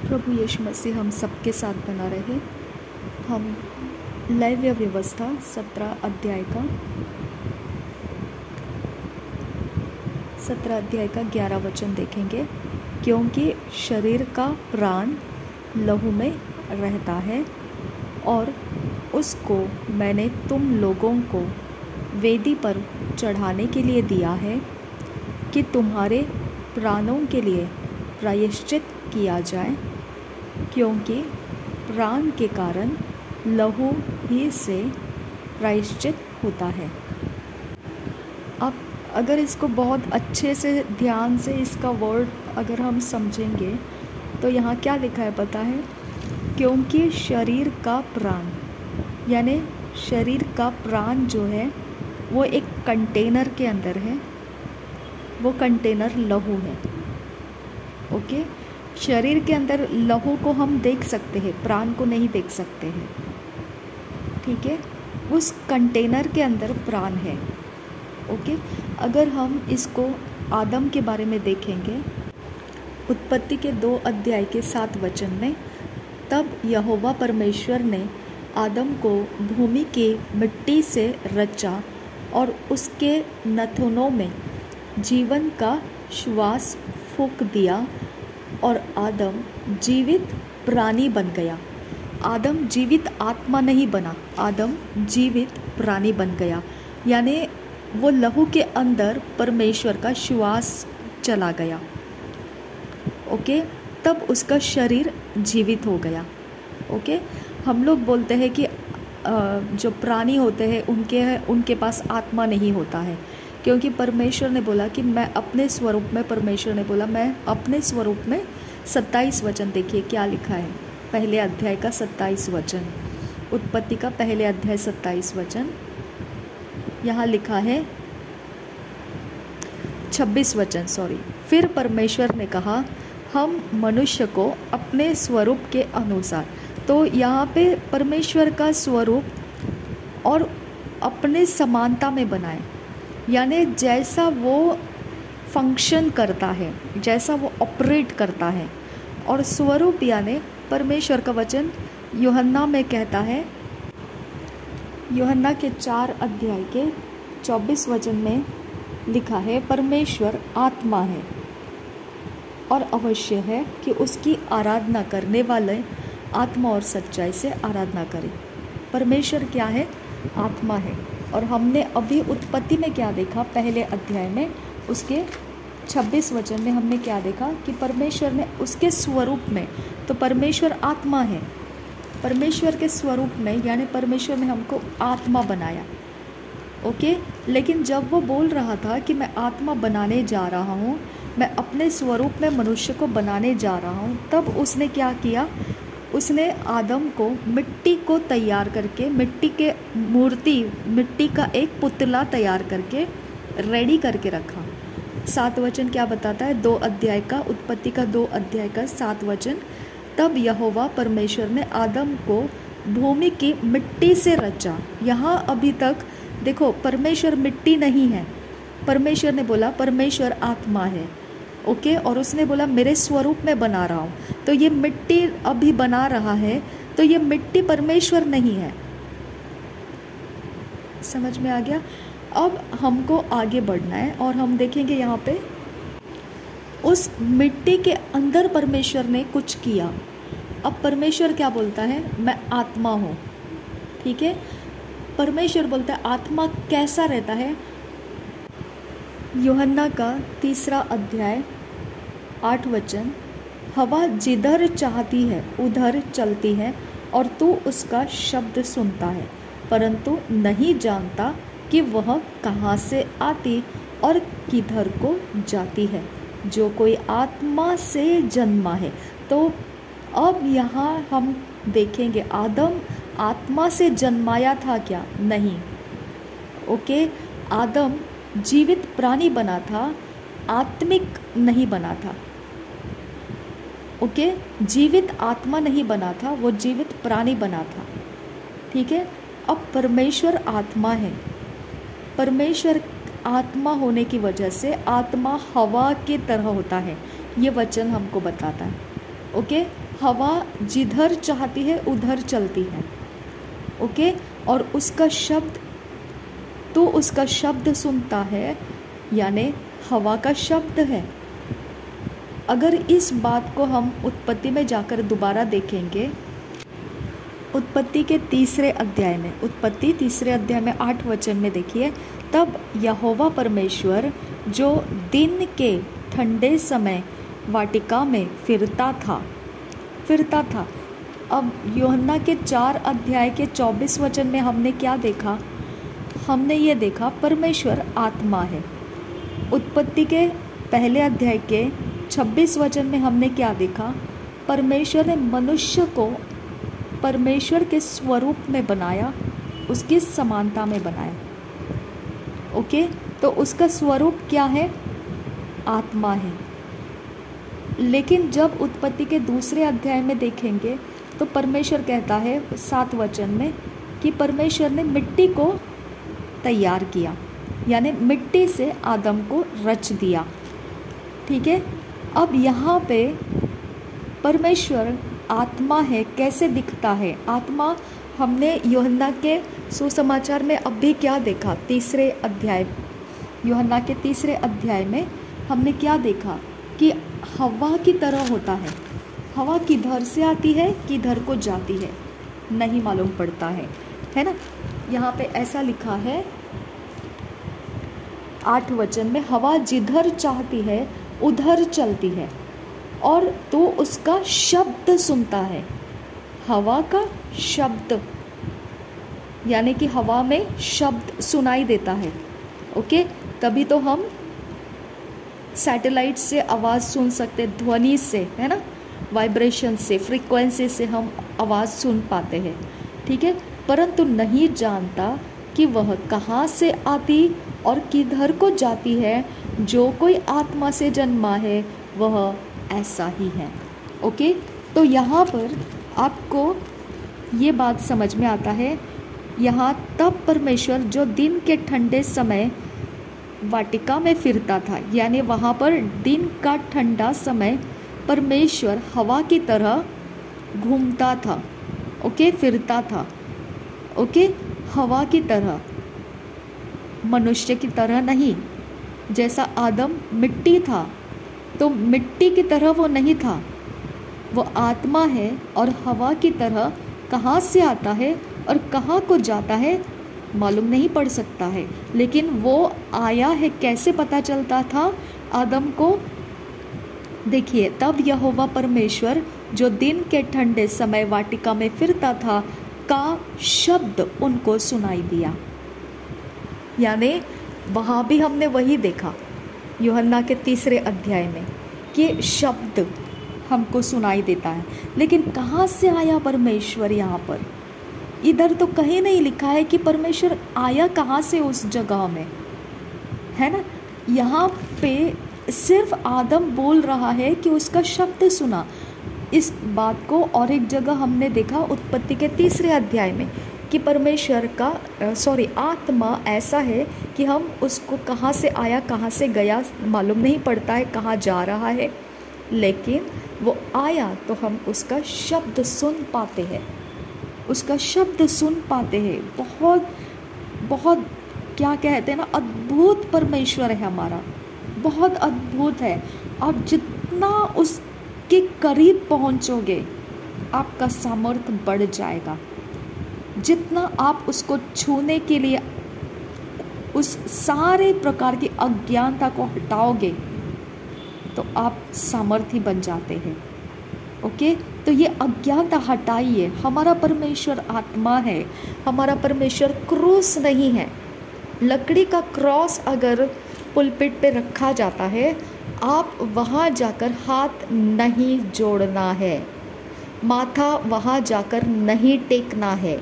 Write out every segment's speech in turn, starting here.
प्रभु यीशु मसीह हम सबके साथ बना रहे। हम लैव्य व्यवस्था 17 अध्याय का 11 वचन देखेंगे। क्योंकि शरीर का प्राण लहू में रहता है और उसको मैंने तुम लोगों को वेदी पर चढ़ाने के लिए दिया है कि तुम्हारे प्राणों के लिए प्रायश्चित किया जाए, क्योंकि प्राण के कारण लहू ही से प्रायश्चित होता है। अब अगर इसको बहुत अच्छे से ध्यान से इसका वर्ड अगर हम समझेंगे तो यहाँ क्या लिखा है पता है? क्योंकि शरीर का प्राण, यानी शरीर का प्राण जो है वो एक कंटेनर के अंदर है, वो कंटेनर लहू है। ओके, शरीर के अंदर लहू को हम देख सकते हैं, प्राण को नहीं देख सकते हैं। ठीक है, उस कंटेनर के अंदर प्राण है। ओके, अगर हम इसको आदम के बारे में देखेंगे, उत्पत्ति के 2 अध्याय के 7 वचन में, तब यहोवा परमेश्वर ने आदम को भूमि की मिट्टी से रचा और उसके नथुनों में जीवन का श्वास फूंक दिया और आदम जीवित प्राणी बन गया। आदम जीवित आत्मा नहीं बना, आदम जीवित प्राणी बन गया, यानी वो लहू के अंदर परमेश्वर का श्वास चला गया। ओके, तब उसका शरीर जीवित हो गया। ओके, हम लोग बोलते हैं कि जो प्राणी होते हैं उनके पास आत्मा नहीं होता है, क्योंकि परमेश्वर ने बोला कि मैं अपने स्वरूप में, परमेश्वर ने बोला मैं अपने स्वरूप में। 27 वचन देखिए क्या लिखा है, पहले अध्याय का 27 वचन, उत्पत्ति का पहले अध्याय 27 वचन। यहाँ लिखा है 26 वचन, सॉरी। फिर परमेश्वर ने कहा, हम मनुष्य को अपने स्वरूप के अनुसार। तो यहाँ पे परमेश्वर का स्वरूप और अपने समानता में बनाए, यानी जैसा वो फंक्शन करता है, जैसा वो ऑपरेट करता है। और स्वरूप यानी परमेश्वर का वचन यूहन्ना में कहता है, यूहन्ना के 4 अध्याय के 24 वचन में लिखा है, परमेश्वर आत्मा है और अवश्य है कि उसकी आराधना करने वाले आत्मा और सच्चाई से आराधना करें। परमेश्वर क्या है? आत्मा है। और हमने अभी उत्पत्ति में क्या देखा? पहले अध्याय में उसके 26 वचन में हमने क्या देखा कि परमेश्वर ने उसके स्वरूप में, तो परमेश्वर आत्मा है, परमेश्वर के स्वरूप में, यानी परमेश्वर ने हमको आत्मा बनाया। ओके, लेकिन जब वो बोल रहा था कि मैं आत्मा बनाने जा रहा हूँ, मैं अपने स्वरूप में मनुष्य को बनाने जा रहा हूँ, तब उसने क्या किया? उसने आदम को मिट्टी को तैयार करके, मिट्टी के मूर्ति, मिट्टी का एक पुतला तैयार करके रेडी करके रखा। 7 वचन क्या बताता है? 2 अध्याय का, उत्पत्ति का 2 अध्याय का 7 वचन। तब यहोवा परमेश्वर ने आदम को भूमि की मिट्टी से रचा। यहाँ अभी तक देखो, परमेश्वर मिट्टी नहीं है। परमेश्वर ने बोला परमेश्वर आत्मा है। ओके, और उसने बोला मेरे स्वरूप में बना रहा हूँ। तो ये मिट्टी अभी बना रहा है, तो ये मिट्टी परमेश्वर नहीं है। समझ में आ गया? अब हमको आगे बढ़ना है और हम देखेंगे यहाँ पे उस मिट्टी के अंदर परमेश्वर ने कुछ किया। अब परमेश्वर क्या बोलता है? मैं आत्मा हूँ। ठीक है, परमेश्वर बोलता है आत्मा कैसा रहता है? यूहन्ना का 3 अध्याय 8 वचन, हवा जिधर चाहती है उधर चलती है और तू उसका शब्द सुनता है, परंतु नहीं जानता कि वह कहाँ से आती और किधर को जाती है। जो कोई आत्मा से जन्मा है। तो अब यहाँ हम देखेंगे आदम आत्मा से जन्माया था क्या? नहीं। ओके, आदम जीवित प्राणी बना था, आत्मिक नहीं बना था। ओके, जीवित आत्मा नहीं बना था, वो जीवित प्राणी बना था। ठीक है, अब परमेश्वर आत्मा है। परमेश्वर आत्मा होने की वजह से आत्मा हवा की तरह होता है, ये वचन हमको बताता है। ओके, हवा जिधर चाहती है उधर चलती है। ओके, और उसका शब्द सुनता है, यानी हवा का शब्द है। अगर इस बात को हम उत्पत्ति में जाकर दोबारा देखेंगे, उत्पत्ति के तीसरे अध्याय में 8 वचन में देखिए, तब यहोवा परमेश्वर जो दिन के ठंडे समय वाटिका में फिरता था। अब यूहन्ना के 4 अध्याय के 24 वचन में हमने क्या देखा? हमने ये देखा परमेश्वर आत्मा है। उत्पत्ति के पहले अध्याय के 26 वचन में हमने क्या देखा? परमेश्वर ने मनुष्य को परमेश्वर के स्वरूप में बनाया, उसकी समानता में बनाया। ओके, तो उसका स्वरूप क्या है? आत्मा है। लेकिन जब उत्पत्ति के दूसरे अध्याय में देखेंगे तो परमेश्वर कहता है 7 वचन में कि परमेश्वर ने मिट्टी को तैयार किया, यानी मिट्टी से आदम को रच दिया। ठीक है, अब यहाँ पे परमेश्वर आत्मा है, कैसे दिखता है आत्मा? हमने यूहन्ना के सुसमाचार में अभी क्या देखा? यूहन्ना के तीसरे अध्याय में हमने क्या देखा कि हवा की तरह होता है। हवा किधर से आती है, किधर को जाती है, नहीं मालूम पड़ता है ना। यहाँ पे ऐसा लिखा है 8 वचन में, हवा जिधर चाहती है उधर चलती है और तो उसका शब्द सुनता है। हवा का शब्द, यानी कि हवा में शब्द सुनाई देता है। ओके, तभी तो हम सैटेलाइट से आवाज़ सुन सकते, ध्वनि से, है ना, वाइब्रेशन से, फ्रीक्वेंसी से हम आवाज़ सुन पाते हैं। ठीक है, परंतु नहीं जानता कि वह कहाँ से आती और किधर को जाती है। जो कोई आत्मा से जन्मा है वह ऐसा ही है। ओके, तो यहाँ पर आपको ये बात समझ में आता है। यहाँ तब परमेश्वर जो दिन के ठंडे समय वाटिका में फिरता था, यानी वहाँ पर दिन का ठंडा समय परमेश्वर हवा की तरह घूमता था। ओके, फिरता था। ओके, हवा की तरह, मनुष्य की तरह नहीं। जैसा आदम मिट्टी था तो मिट्टी की तरह वो नहीं था, वो आत्मा है। और हवा की तरह कहाँ से आता है और कहाँ को जाता है मालूम नहीं पड़ सकता है, लेकिन वो आया है। कैसे पता चलता था आदम को? देखिए, तब यहोवा परमेश्वर जो दिन के ठंडे समय वाटिका में फिरता था का शब्द उनको सुनाई दिया। यानी वहाँ भी हमने वही देखा यूहन्ना के तीसरे अध्याय में कि शब्द हमको सुनाई देता है। लेकिन कहाँ से आया परमेश्वर? यहाँ पर इधर तो कहीं नहीं लिखा है कि परमेश्वर आया कहाँ से उस जगह में, है ना। यहाँ पे सिर्फ आदम बोल रहा है कि उसका शब्द सुना। इस बात को और एक जगह हमने देखा उत्पत्ति के तीसरे अध्याय में कि परमेश्वर का आत्मा ऐसा है कि हम उसको कहाँ से आया कहाँ से गया मालूम नहीं पड़ता है, कहाँ जा रहा है, लेकिन वो आया तो हम उसका शब्द सुन पाते हैं। उसका शब्द सुन पाते हैं। बहुत बहुत क्या कहते हैं ना, अद्भुत परमेश्वर है हमारा, बहुत अद्भुत है। आप जितना उसके करीब पहुंचोगे आपका सामर्थ्य बढ़ जाएगा। जितना आप उसको छूने के लिए उस सारे प्रकार की अज्ञानता को हटाओगे तो आप सामर्थ्य बन जाते हैं। ओके, तो ये अज्ञानता हटाइए। हमारा परमेश्वर आत्मा है, हमारा परमेश्वर क्रूस नहीं है। लकड़ी का क्रॉस अगर पुलपिट पे रखा जाता है, आप वहाँ जाकर हाथ नहीं जोड़ना है, माथा वहाँ जाकर नहीं टेकना है।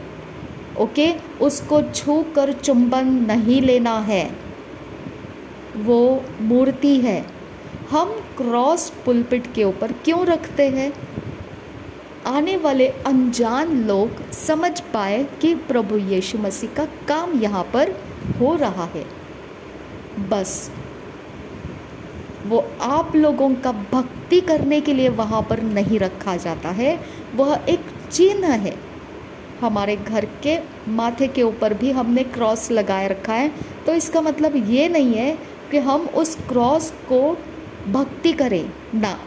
ओके, उसको छू कर चुंबन नहीं लेना है, वो मूर्ति है। हम क्रॉस पुलपिट के ऊपर क्यों रखते हैं? आने वाले अनजान लोग समझ पाए कि प्रभु यीशु मसीह का काम यहाँ पर हो रहा है। बस वो आप लोगों का भक्ति करने के लिए वहाँ पर नहीं रखा जाता है, वह एक चिन्ह है। हमारे घर के माथे के ऊपर भी हमने क्रॉस लगाए रखा है, तो इसका मतलब ये नहीं है कि हम उस क्रॉस को भक्ति करें ना।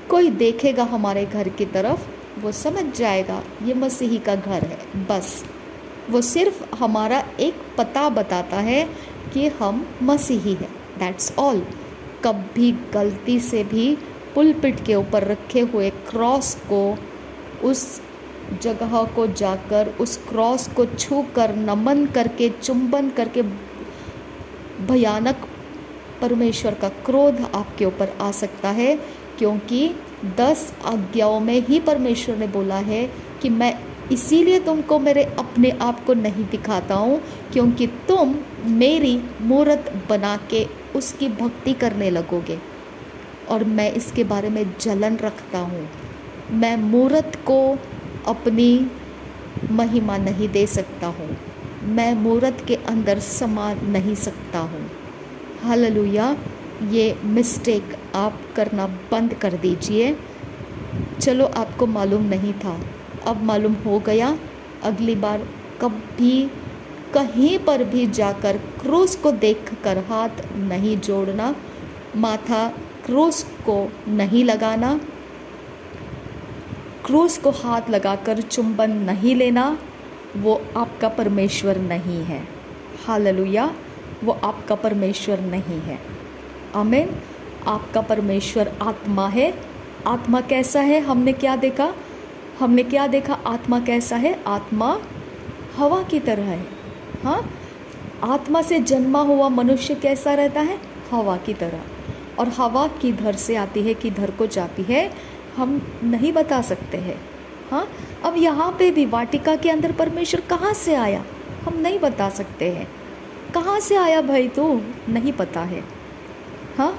कोई देखेगा हमारे घर की तरफ, वो समझ जाएगा ये मसीही का घर है, बस। वो सिर्फ हमारा एक पता बताता है कि हम मसीही हैं, दैट्स ऑल। कभी गलती से भी पुलपिट के ऊपर रखे हुए क्रॉस को, उस जगह को जाकर उस क्रॉस को छू कर, नमन करके, चुंबन करके भयानक परमेश्वर का क्रोध आपके ऊपर आ सकता है, क्योंकि 10 आज्ञाओं में ही परमेश्वर ने बोला है कि मैं इसीलिए तुमको मेरे अपने आप को नहीं दिखाता हूँ, क्योंकि तुम मेरी मूरत बना के उसकी भक्ति करने लगोगे। और मैं इसके बारे में जलन रखता हूँ। मैं मूरत को अपनी महिमा नहीं दे सकता हूँ, मैं मूरत के अंदर समा नहीं सकता हूँ। हालेलुया। ये मिस्टेक आप करना बंद कर दीजिए। चलो, आपको मालूम नहीं था, अब मालूम हो गया। अगली बार कभी कहीं पर भी जाकर क्रूस को देखकर हाथ नहीं जोड़ना, माथा क्रूस को नहीं लगाना, क्रूस को हाथ लगाकर चुंबन नहीं लेना। वो आपका परमेश्वर नहीं है। हालेलुया। वो आपका परमेश्वर नहीं है। आमीन। आपका परमेश्वर आत्मा है। आत्मा कैसा है? हमने क्या देखा? आत्मा कैसा है? आत्मा हवा की तरह है। हाँ, आत्मा से जन्मा हुआ मनुष्य कैसा रहता है? हवा की तरह। और हवा किधर से आती है, किधर को जाती है, हम नहीं बता सकते हैं। हाँ, अब यहाँ पे भी वाटिका के अंदर परमेश्वर कहाँ से आया, हम नहीं बता सकते हैं। कहाँ से आया भाई तू? नहीं पता है। हाँ,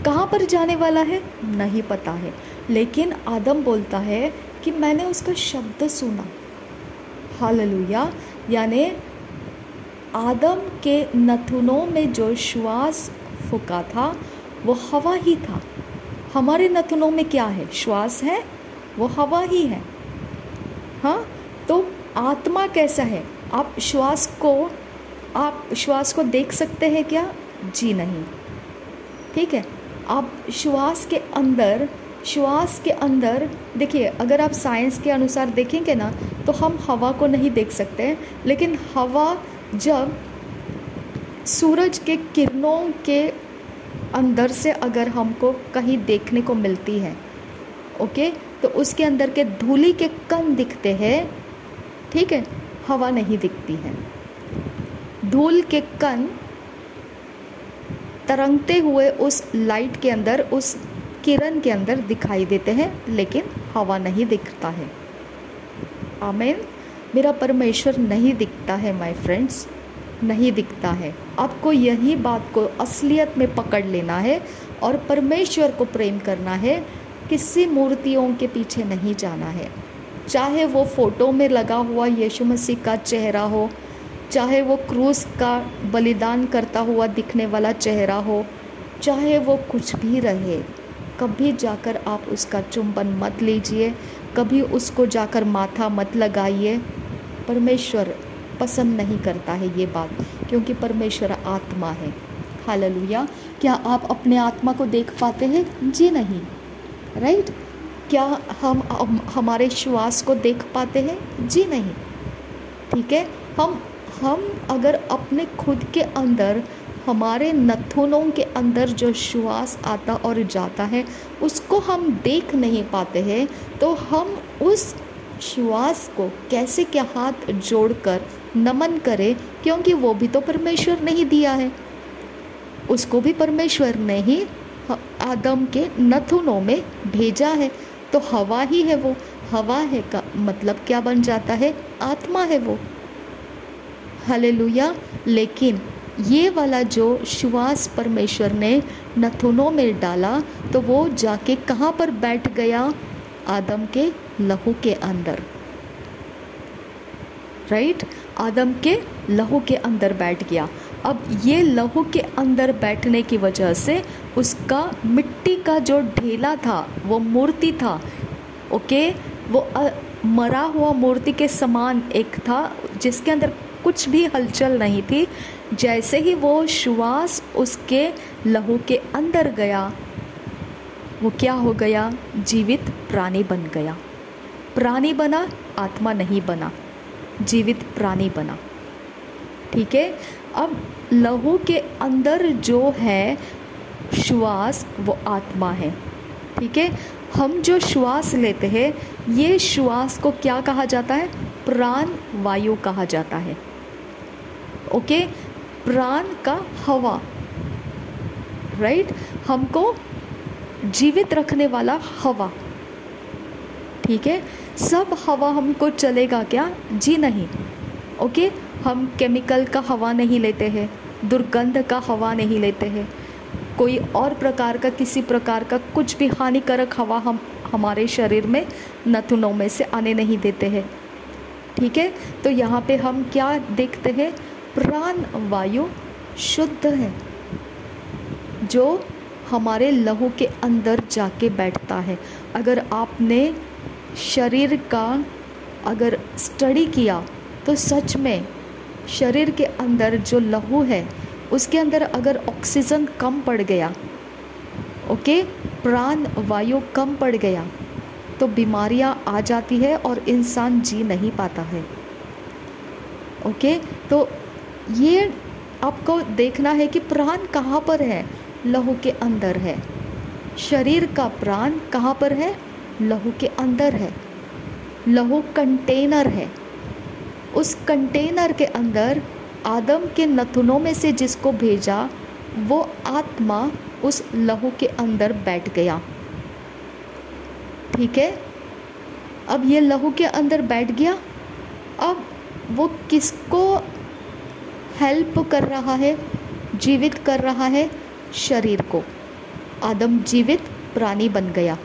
कहाँ पर जाने वाला है? नहीं पता है। लेकिन आदम बोलता है कि मैंने उसका शब्द सुना। हालेलुया। यानी आदम के नथुनों में जो श्वास फूका था वो हवा ही था। हमारे नथुनों में क्या है? श्वास है, वो हवा ही है। हाँ, तो आत्मा कैसा है? आप श्वास को देख सकते हैं क्या? जी नहीं। ठीक है, आप श्वास के अंदर देखिए, अगर आप साइंस के अनुसार देखेंगे ना, तो हम हवा को नहीं देख सकते, लेकिन हवा जब सूरज के किरणों के अंदर से अगर हमको कहीं देखने को मिलती है, ओके, तो उसके अंदर के धूली के कण दिखते हैं। ठीक है, हवा नहीं दिखती है। धूल के कण तरंगते हुए उस लाइट के अंदर, उस किरण के अंदर दिखाई देते हैं, लेकिन हवा नहीं दिखता है। आमीन। मेरा परमेश्वर नहीं दिखता है माय फ्रेंड्स, नहीं दिखता है। आपको यही बात को असलियत में पकड़ लेना है और परमेश्वर को प्रेम करना है। किसी मूर्तियों के पीछे नहीं जाना है, चाहे वो फ़ोटो में लगा हुआ यीशु मसीह का चेहरा हो, चाहे वो क्रूस का बलिदान करता हुआ दिखने वाला चेहरा हो, चाहे वो कुछ भी रहे। कभी जाकर आप उसका चुंबन मत लीजिए, कभी उसको जाकर माथा मत लगाइए। परमेश्वर पसंद नहीं करता है ये बात, क्योंकि परमेश्वर आत्मा है। हालेलुया। क्या आप अपने आत्मा को देख पाते हैं? जी नहीं। राइट। क्या हम हमारे श्वास को देख पाते हैं? जी नहीं। ठीक है, हम अगर अपने खुद के अंदर, हमारे नथुनों के अंदर जो श्वास आता और जाता है, उसको हम देख नहीं पाते हैं, तो हम उस श्वास को कैसे क्या हाथ जोड़कर नमन करें? क्योंकि वो भी तो परमेश्वर ने ही दिया है, उसको भी परमेश्वर ने ही आदम के नथुनों में भेजा है। तो हवा ही है वो। हवा है का मतलब क्या बन जाता है? आत्मा है वो। हालेलुया। लेकिन ये वाला जो श्वास परमेश्वर ने नथुनों में डाला, तो वो जाके कहाँ पर बैठ गया? आदम के लहू के अंदर। राइट, आदम के लहू के अंदर बैठ गया। अब ये लहू के अंदर बैठने की वजह से उस का मिट्टी का जो ढेला था, वो मूर्ति था, ओके, वो मरा हुआ मूर्ति के समान एक था, जिसके अंदर कुछ भी हलचल नहीं थी। जैसे ही वो श्वास उसके लहू के अंदर गया, वो क्या हो गया? जीवित प्राणी बन गया। प्राणी बना, आत्मा नहीं बना, जीवित प्राणी बना। ठीक है। अब लहू के अंदर जो है श्वास, वो आत्मा है। ठीक है। हम जो श्वास लेते हैं, ये श्वास को क्या कहा जाता है? प्राण वायु कहा जाता है। ओके, प्राण का हवा, राइट, हमको जीवित रखने वाला हवा। ठीक है। सब हवा हमको चलेगा क्या? जी नहीं। ओके, हम केमिकल का हवा नहीं लेते हैं, दुर्गंध का हवा नहीं लेते हैं, कोई और प्रकार का, किसी प्रकार का कुछ भी हानिकारक हवा हम हमारे शरीर में, नथुनों में से आने नहीं देते हैं। ठीक है। तो यहाँ पे हम क्या देखते हैं? प्राण वायु शुद्ध है, जो हमारे लहू के अंदर जाके बैठता है। अगर आपने शरीर का अगर स्टडी किया तो सच में शरीर के अंदर जो लहू है, उसके अंदर अगर ऑक्सीजन कम पड़ गया, ओके, प्राण वायु कम पड़ गया, तो बीमारियां आ जाती है और इंसान जी नहीं पाता है। ओके, तो ये आपको देखना है कि प्राण कहाँ पर है? लहू के अंदर है। शरीर का प्राण कहाँ पर है? लहू के अंदर है। लहू कंटेनर है। उस कंटेनर के अंदर आदम के नथुनों में से जिसको भेजा, वो आत्मा उस लहू के अंदर बैठ गया। ठीक है। अब ये लहू के अंदर बैठ गया। अब वो किसको हेल्प कर रहा है? जीवित कर रहा है शरीर को। आदम जीवित प्राणी बन गया।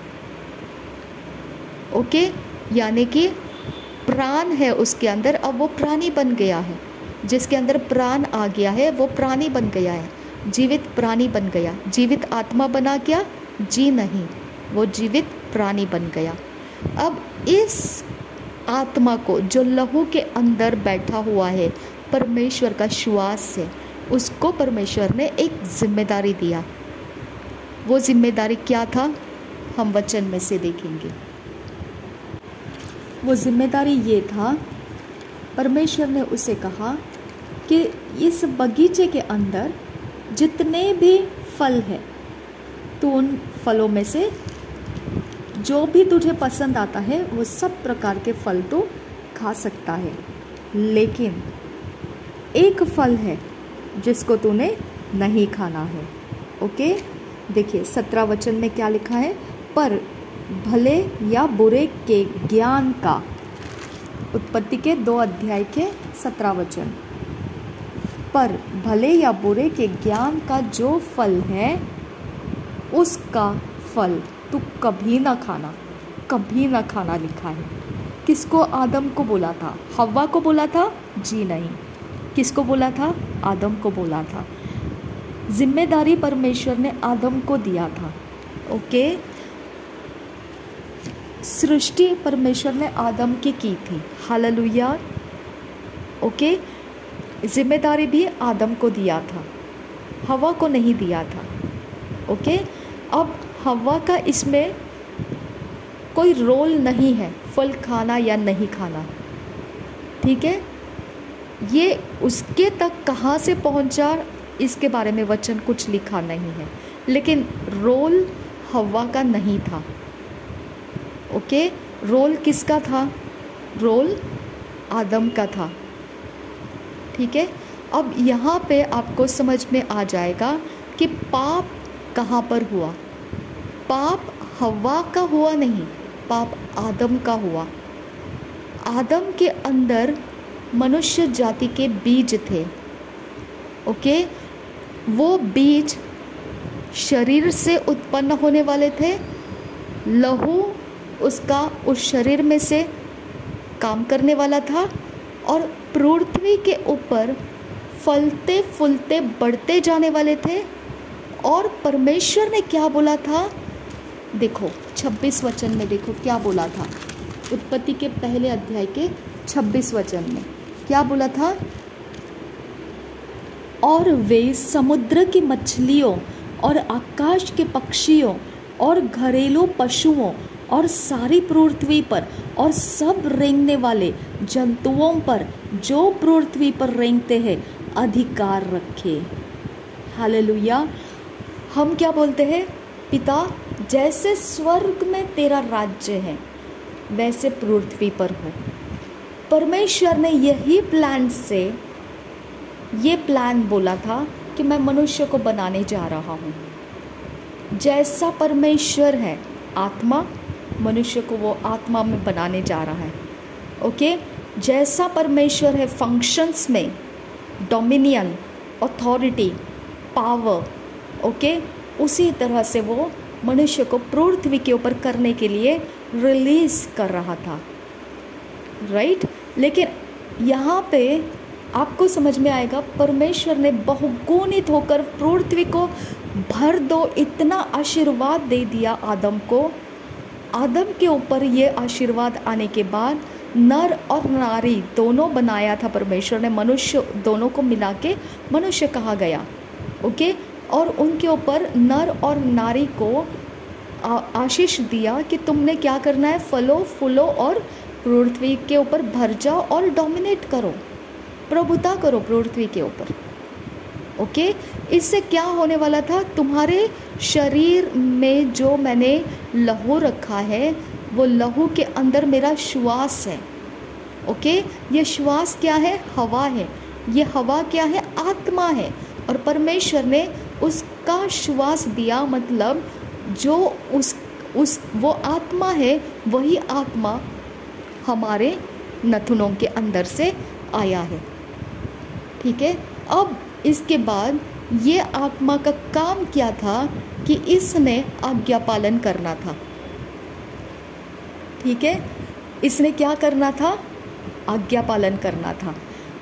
ओके, यानी कि प्राण है उसके अंदर, अब वो प्राणी बन गया है। जिसके अंदर प्राण आ गया है, वो प्राणी बन गया है, जीवित प्राणी बन गया। जीवित आत्मा बना क्या? जी नहीं, वो जीवित प्राणी बन गया। अब इस आत्मा को, जो लहू के अंदर बैठा हुआ है, परमेश्वर का श्वास है, उसको परमेश्वर ने एक जिम्मेदारी दिया। वो जिम्मेदारी क्या था? हम वचन में से देखेंगे। वो जिम्मेदारी ये था, परमेश्वर ने उसे कहा कि इस बगीचे के अंदर जितने भी फल हैं, तो उन फलों में से जो भी तुझे पसंद आता है, वो सब प्रकार के फल तो खा सकता है, लेकिन एक फल है जिसको तूने नहीं खाना है। ओके, देखिए 17 वचन में क्या लिखा है? पर भले या बुरे के ज्ञान का, उत्पत्ति के 2 अध्याय के 17 वचन, पर भले या बुरे के ज्ञान का जो फल है, उसका फल तू कभी ना खाना, कभी ना खाना लिखा है। किसको? आदम को बोला था। हव्वा को बोला था? जी नहीं। किसको बोला था? आदम को बोला था। जिम्मेदारी परमेश्वर ने आदम को दिया था। ओके, सृष्टि परमेश्वर ने आदम की थी। हालेलुया। ओके, जिम्मेदारी भी आदम को दिया था, हव्वा को नहीं दिया था। ओके, अब हव्वा का इसमें कोई रोल नहीं है, फल खाना या नहीं खाना। ठीक है, ये उसके तक कहाँ से पहुँचा, इसके बारे में वचन कुछ लिखा नहीं है, लेकिन रोल हव्वा का नहीं था। ओके, रोल किसका था? रोल आदम का था। ठीक है। अब यहाँ पे आपको समझ में आ जाएगा कि पाप कहाँ पर हुआ। पाप हव्वा का हुआ नहीं, पाप आदम का हुआ। आदम के अंदर मनुष्य जाति के बीज थे। ओके, वो बीज शरीर से उत्पन्न होने वाले थे। लहू उसका उस शरीर में से काम करने वाला था, और पृथ्वी के ऊपर फलते फूलते बढ़ते जाने वाले थे, और परमेश्वर ने क्या बोला था, देखो 26 वचन में देखो क्या बोला था। उत्पत्ति के पहले अध्याय के 26 वचन में क्या बोला था, और वे समुद्र की मछलियों और आकाश के पक्षियों और घरेलू पशुओं और सारी पृथ्वी पर और सब रेंगने वाले जंतुओं पर जो पृथ्वी पर रेंगते हैं अधिकार रखे। हालेलुया। हम क्या बोलते हैं, पिता जैसे स्वर्ग में तेरा राज्य है वैसे पृथ्वी पर हो। परमेश्वर ने यही प्लान बोला था कि मैं मनुष्य को बनाने जा रहा हूँ। जैसा परमेश्वर है आत्मा, मनुष्य को वो आत्मा में बनाने जा रहा है। ओके, जैसा परमेश्वर है फंक्शंस में, डोमिनियन, अथॉरिटी, पावर, ओके, उसी तरह से वो मनुष्य को पृथ्वी के ऊपर करने के लिए रिलीज कर रहा था, राइट। लेकिन यहाँ पे आपको समझ में आएगा, परमेश्वर ने बहुगुणित होकर पृथ्वी को भर दो इतना आशीर्वाद दे दिया आदम को। आदम के ऊपर ये आशीर्वाद आने के बाद नर और नारी दोनों बनाया था परमेश्वर ने, मनुष्य दोनों को मिला के मनुष्य कहा गया। ओके, और उनके ऊपर नर और नारी को आशीष दिया कि तुमने क्या करना है, फलो फूलो और पृथ्वी के ऊपर भर जाओ और डोमिनेट करो, प्रभुता करो पृथ्वी के ऊपर। ओके, इससे क्या होने वाला था, तुम्हारे शरीर में जो मैंने लहू रखा है वो लहू के अंदर मेरा श्वास है। ओके, ये श्वास क्या है, हवा है। ये हवा क्या है, आत्मा है। और परमेश्वर ने उसका श्वास दिया, मतलब जो वो आत्मा है वही आत्मा हमारे नथुनों के अंदर से आया है। ठीक है, अब इसके बाद ये आत्मा का काम क्या था कि इसने आज्ञा पालन करना था। ठीक है, इसने क्या करना था, आज्ञा पालन करना था।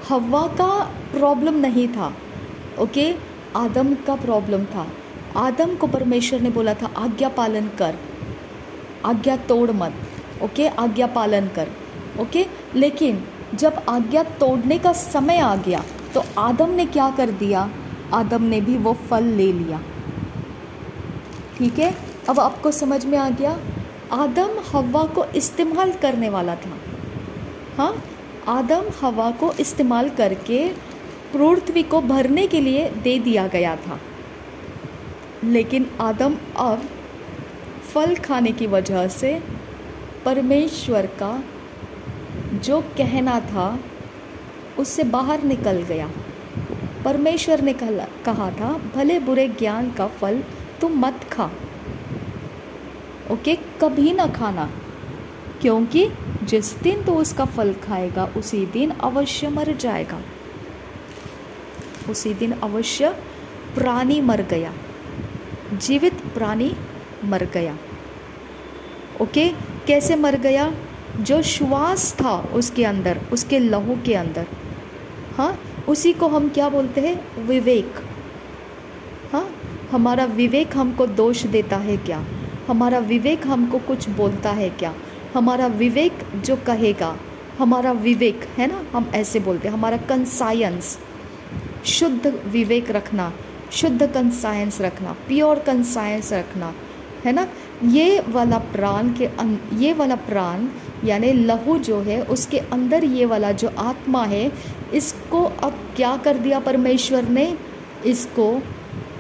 हव्वा का प्रॉब्लम नहीं था, ओके, आदम का प्रॉब्लम था। आदम को परमेश्वर ने बोला था आज्ञा पालन कर, आज्ञा तोड़ मत। ओके, आज्ञा पालन कर। ओके, लेकिन जब आज्ञा तोड़ने का समय आ गया तो आदम ने क्या कर दिया, आदम ने भी वो फल ले लिया। ठीक है, अब आपको समझ में आ गया, आदम हव्वा को इस्तेमाल करने वाला था। हाँ, आदम हव्वा को इस्तेमाल करके पृथ्वी को भरने के लिए दे दिया गया था। लेकिन आदम अब फल खाने की वजह से परमेश्वर का जो कहना था उससे बाहर निकल गया। परमेश्वर ने कहा था भले बुरे ज्ञान का फल तुम मत खा। ओके, कभी ना खाना, क्योंकि जिस दिन तो उसका फल खाएगा उसी दिन अवश्य मर जाएगा। उसी दिन अवश्य प्राणी मर गया, जीवित प्राणी मर गया। ओके, कैसे मर गया, जो श्वास था उसके अंदर, उसके लहू के अंदर, हाँ, उसी को हम क्या बोलते हैं, विवेक। हाँ, हमारा विवेक हमको दोष देता है क्या, हमारा विवेक हमको कुछ बोलता है क्या, हमारा विवेक जो कहेगा, हमारा विवेक है ना, हम ऐसे बोलते हैं, हमारा कंसायंस, शुद्ध विवेक रखना, शुद्ध कंसायंस रखना, प्योर कंसायंस रखना, है ना। ये वाला प्राण यानी लहू जो है उसके अंदर ये वाला जो आत्मा है, इसको अब क्या कर दिया परमेश्वर ने, इसको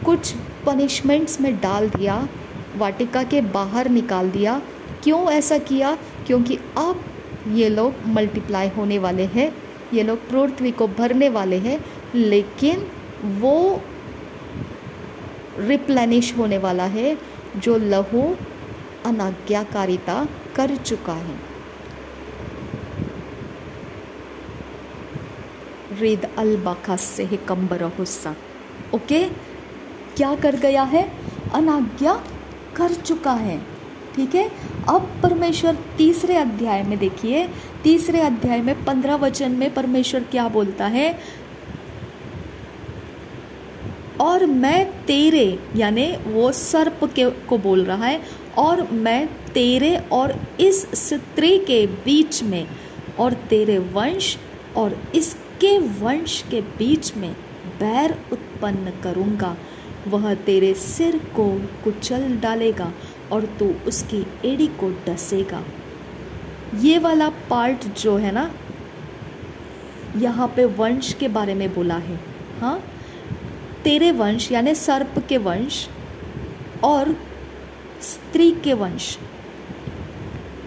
कुछ पनिशमेंट्स में डाल दिया, वाटिका के बाहर निकाल दिया। क्यों ऐसा किया, क्योंकि अब ये लोग मल्टीप्लाई होने वाले हैं, ये लोग पृथ्वी को भरने वाले हैं, लेकिन वो रिप्लेनिश होने वाला है जो लहू अनाज्ञाकारिता कर चुका है। रेद अलबाका से ही कंबर हुस्सा, ओके, क्या कर गया है, अनाज्ञा कर चुका है। ठीक है, अब परमेश्वर तीसरे अध्याय में देखिए, तीसरे अध्याय में 15 वचन में परमेश्वर क्या बोलता है, और मैं तेरे, यानी वो सर्प के को बोल रहा है, और मैं तेरे और इस स्त्री के बीच में और तेरे वंश और इसके वंश के बीच में बैर उत्पन्न करूँगा। वह तेरे सिर को कुचल डालेगा और तू उसकी एड़ी को डसेगा। ये वाला पार्ट जो है ना, यहाँ पे वंश के बारे में बोला है। हाँ, तेरे वंश यानी सर्प के वंश और स्त्री के वंश।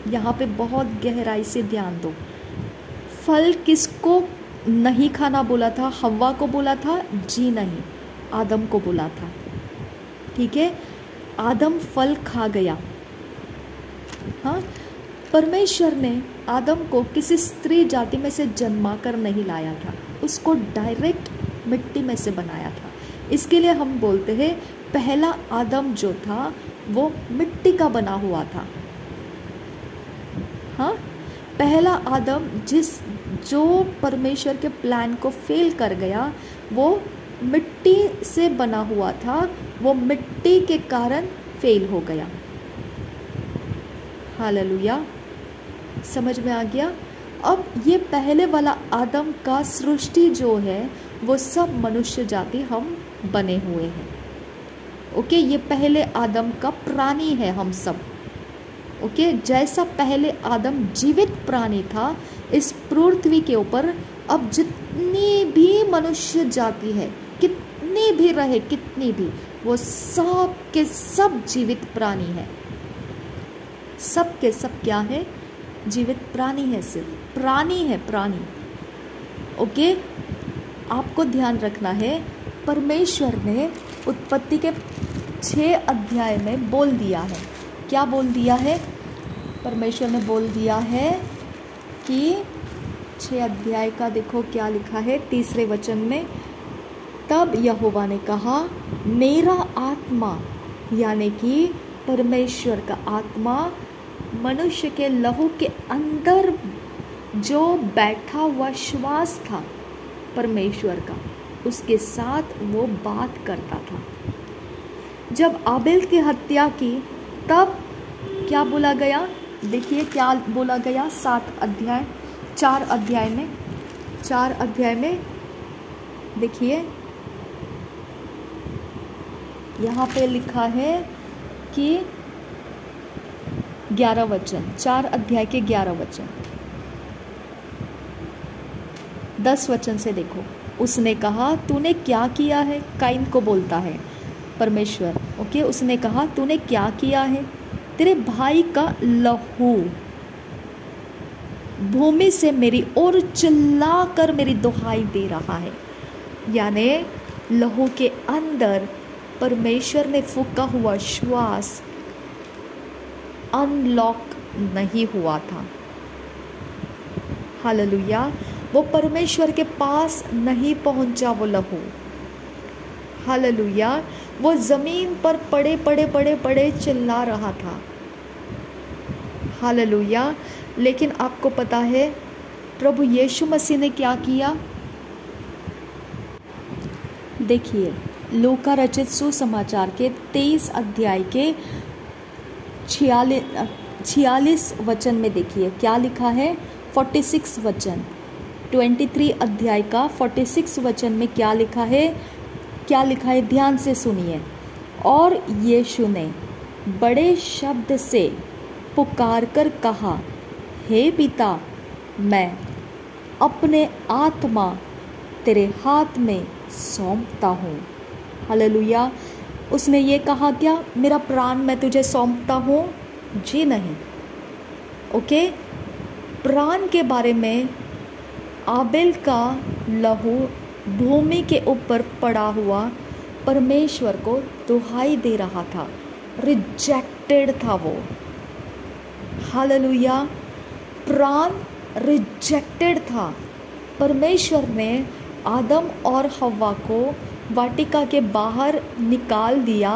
यहाँ पे बहुत गहराई से ध्यान दो। फल किसको नहीं खाना बोला था? हव्वा को बोला था? जी नहीं, आदम को बोला था। ठीक है, आदम फल खा गया। हाँ, परमेश्वर ने आदम को किसी स्त्री जाति में से जन्मा कर नहीं लाया था, उसको डायरेक्ट मिट्टी में से बनाया था। इसके लिए हम बोलते हैं पहला आदम जो था वो मिट्टी का बना हुआ था। हाँ, पहला आदम जो परमेश्वर के प्लान को फेल कर गया, वो मिट्टी से बना हुआ था, वो मिट्टी के कारण फेल हो गया। हालेलुया, समझ में आ गया? अब ये पहले वाला आदम का सृष्टि जो है वो सब मनुष्य जाति हम बने हुए हैं। ओके, ये पहले आदम का प्राणी है हम सब। ओके, जैसा पहले आदम जीवित प्राणी था, इस पृथ्वी के ऊपर अब जितनी भी मनुष्य जाति है, कितनी भी रहे, कितनी भी, वो सब के सब जीवित प्राणी है। सब के सब क्या है? जीवित प्राणी है, सिर्फ प्राणी है, प्राणी। ओके, आपको ध्यान रखना है, परमेश्वर ने उत्पत्ति के 6 अध्याय में बोल दिया है। क्या बोल दिया है? परमेश्वर ने बोल दिया है कि 6 अध्याय का देखो क्या लिखा है, 3 वचन में, तब यहोवा ने कहा, मेरा आत्मा, यानी कि परमेश्वर का आत्मा मनुष्य के लहू के अंदर जो बैठा हुआ श्वास था परमेश्वर का, उसके साथ वो बात करता था। जब आबेल की हत्या की तब क्या बोला गया? देखिए क्या बोला गया 4 अध्याय में देखिए, यहाँ पे लिखा है कि 11 वचन, 4 अध्याय के 11 वचन, 10 वचन से देखो। उसने कहा, तूने क्या किया है? काइन को बोलता है परमेश्वर। ओके, उसने कहा, तूने क्या किया है? तेरे भाई का लहू भूमि से मेरी ओर चिल्ला कर मेरी दुहाई दे रहा है। यानी लहू के अंदर परमेश्वर ने फूका हुआ श्वास अनलॉक नहीं हुआ था। हालेलुया, वो परमेश्वर के पास नहीं पहुंचा वो लहू। हालेलुया, वो ज़मीन पर पड़े चिल्ला रहा था। हालेलुया, लेकिन आपको पता है प्रभु यीशु मसीह ने क्या किया? देखिए, लूका रचित सुसमाचार के 23 अध्याय के 46 वचन में देखिए क्या लिखा है। 46 वचन, 23 अध्याय का 46 वचन में क्या लिखा है? क्या लिखा है? ध्यान से सुनिए। और यीशु ने बड़े शब्द से पुकार कर कहा, हे पिता, मैं अपने आत्मा तेरे हाथ में सौंपता हूँ। हालेलुया, उसने ये कहा क्या? मेरा प्राण मैं तुझे सौंपता हूँ? जी नहीं। ओके, प्राण के बारे में आबेल का लहू भूमि के ऊपर पड़ा हुआ परमेश्वर को दुहाई दे रहा था, रिजेक्टेड था वो। हालेलुया, प्राण रिजेक्टेड था। परमेश्वर ने आदम और हव्वा को वाटिका के बाहर निकाल दिया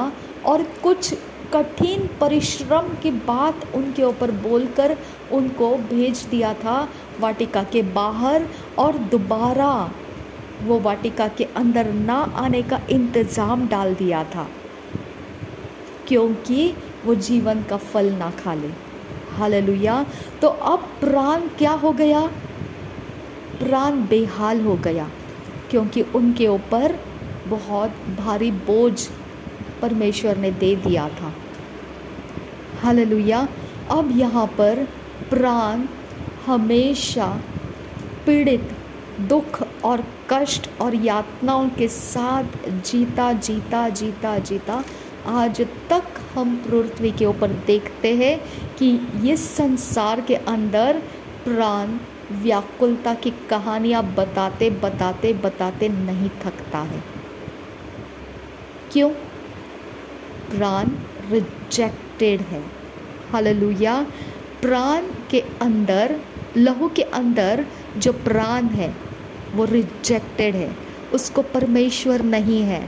और कुछ कठिन परिश्रम की बात उनके ऊपर बोलकर उनको भेज दिया था वाटिका के बाहर, और दोबारा वो वाटिका के अंदर ना आने का इंतज़ाम डाल दिया था, क्योंकि वो जीवन का फल ना खा ले। हालेलुया। तो अब प्राण क्या हो गया? प्राण बेहाल हो गया, क्योंकि उनके ऊपर बहुत भारी बोझ परमेश्वर ने दे दिया था। हालेलुया। अब यहाँ पर प्राण हमेशा पीड़ित, दुख और कष्ट और यातनाओं के साथ जीता जीता जीता जीता आज तक हम पृथ्वी के ऊपर देखते हैं कि इस संसार के अंदर प्राण व्याकुलता की कहानियाँ बताते बताते बताते नहीं थकता है। क्यों? प्राण रिजेक्टेड है। हालेलुया। प्राण के अंदर, लहू के अंदर जो प्राण है वो रिजेक्टेड है, उसको परमेश्वर नहीं है।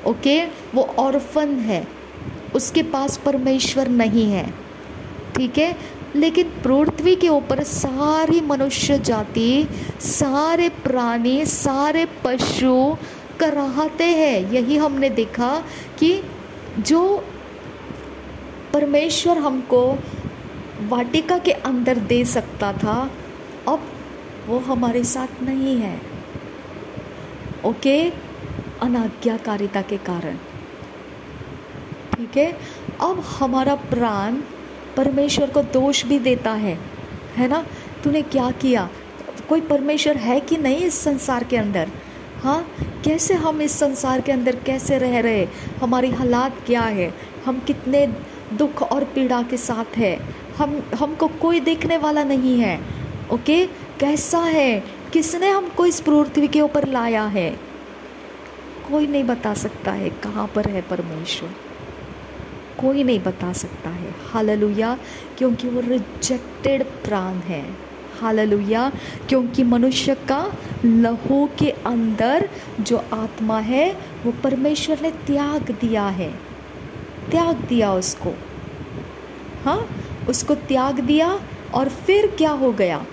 ओके, वो ऑर्फन है, उसके पास परमेश्वर नहीं है। ठीक है। लेकिन पृथ्वी के ऊपर सारी मनुष्य जाति, सारे प्राणी, सारे पशु कराहते हैं। यही हमने देखा कि जो परमेश्वर हमको वाटिका के अंदर दे सकता था, अब वो हमारे साथ नहीं है। ओके, अनाज्ञाकारिता के कारण। ठीक है। अब हमारा प्राण परमेश्वर को दोष भी देता है ना? तूने क्या किया? कोई परमेश्वर है कि नहीं इस संसार के अंदर? हाँ, कैसे हम इस संसार के अंदर कैसे रह रहे? हमारी हालात क्या है? हम कितने दुख और पीड़ा के साथ है। हमको कोई देखने वाला नहीं है। ओके, कैसा है? किसने हमको इस पृथ्वी के ऊपर लाया है? कोई नहीं बता सकता है कहाँ पर है परमेश्वर। कोई नहीं बता सकता है। हालेलुया। क्योंकि वो रिजेक्टेड प्राण है। हालेलुया। क्योंकि मनुष्य का लहू के अंदर जो आत्मा है वो परमेश्वर ने त्याग दिया है। त्याग दिया उसको। हाँ, उसको त्याग दिया। और फिर क्या हो गया?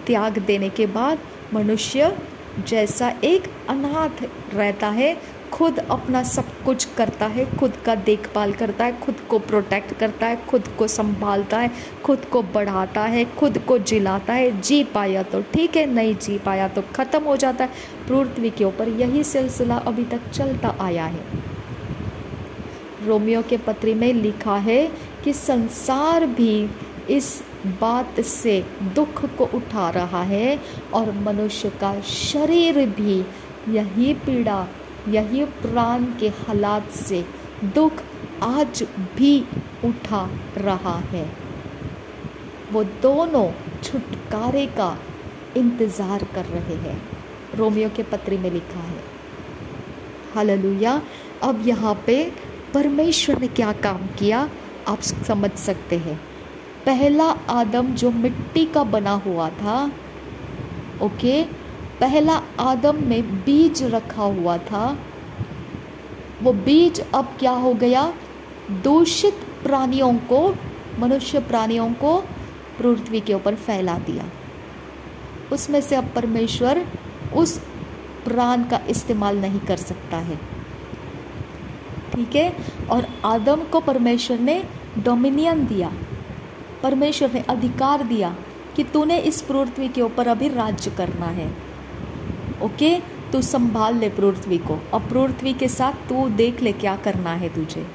त्याग देने के बाद मनुष्य जैसा एक अनाथ रहता है, खुद अपना सब कुछ करता है, खुद का देखभाल करता है, खुद को प्रोटेक्ट करता है, खुद को संभालता है, खुद को बढ़ाता है, खुद को जिलाता है। जी पाया तो ठीक है, नहीं जी पाया तो ख़त्म हो जाता है। पृथ्वी के ऊपर यही सिलसिला अभी तक चलता आया है। रोमियो के पत्री में लिखा है कि संसार भी इस बात से दुख को उठा रहा है और मनुष्य का शरीर भी यही पीड़ा, यही प्राण के हालात से दुख आज भी उठा रहा है। वो दोनों छुटकारे का इंतज़ार कर रहे हैं। रोमियो के पत्री में लिखा है। हालेलुया। अब यहाँ पे परमेश्वर ने क्या काम किया आप समझ सकते हैं। पहला आदम जो मिट्टी का बना हुआ था, ओके, पहला आदम में बीज रखा हुआ था। वो बीज अब क्या हो गया? दूषित प्राणियों को, मनुष्य प्राणियों को पृथ्वी के ऊपर फैला दिया। उसमें से अब परमेश्वर उस प्राण का इस्तेमाल नहीं कर सकता है। ठीक है। और आदम को परमेश्वर ने डोमिनियन दिया, परमेश्वर ने अधिकार दिया कि तूने इस पृथ्वी के ऊपर अभी राज्य करना है। ओके, तू संभाल ले पृथ्वी को, अब पृथ्वी के साथ तू देख ले क्या करना है तुझे।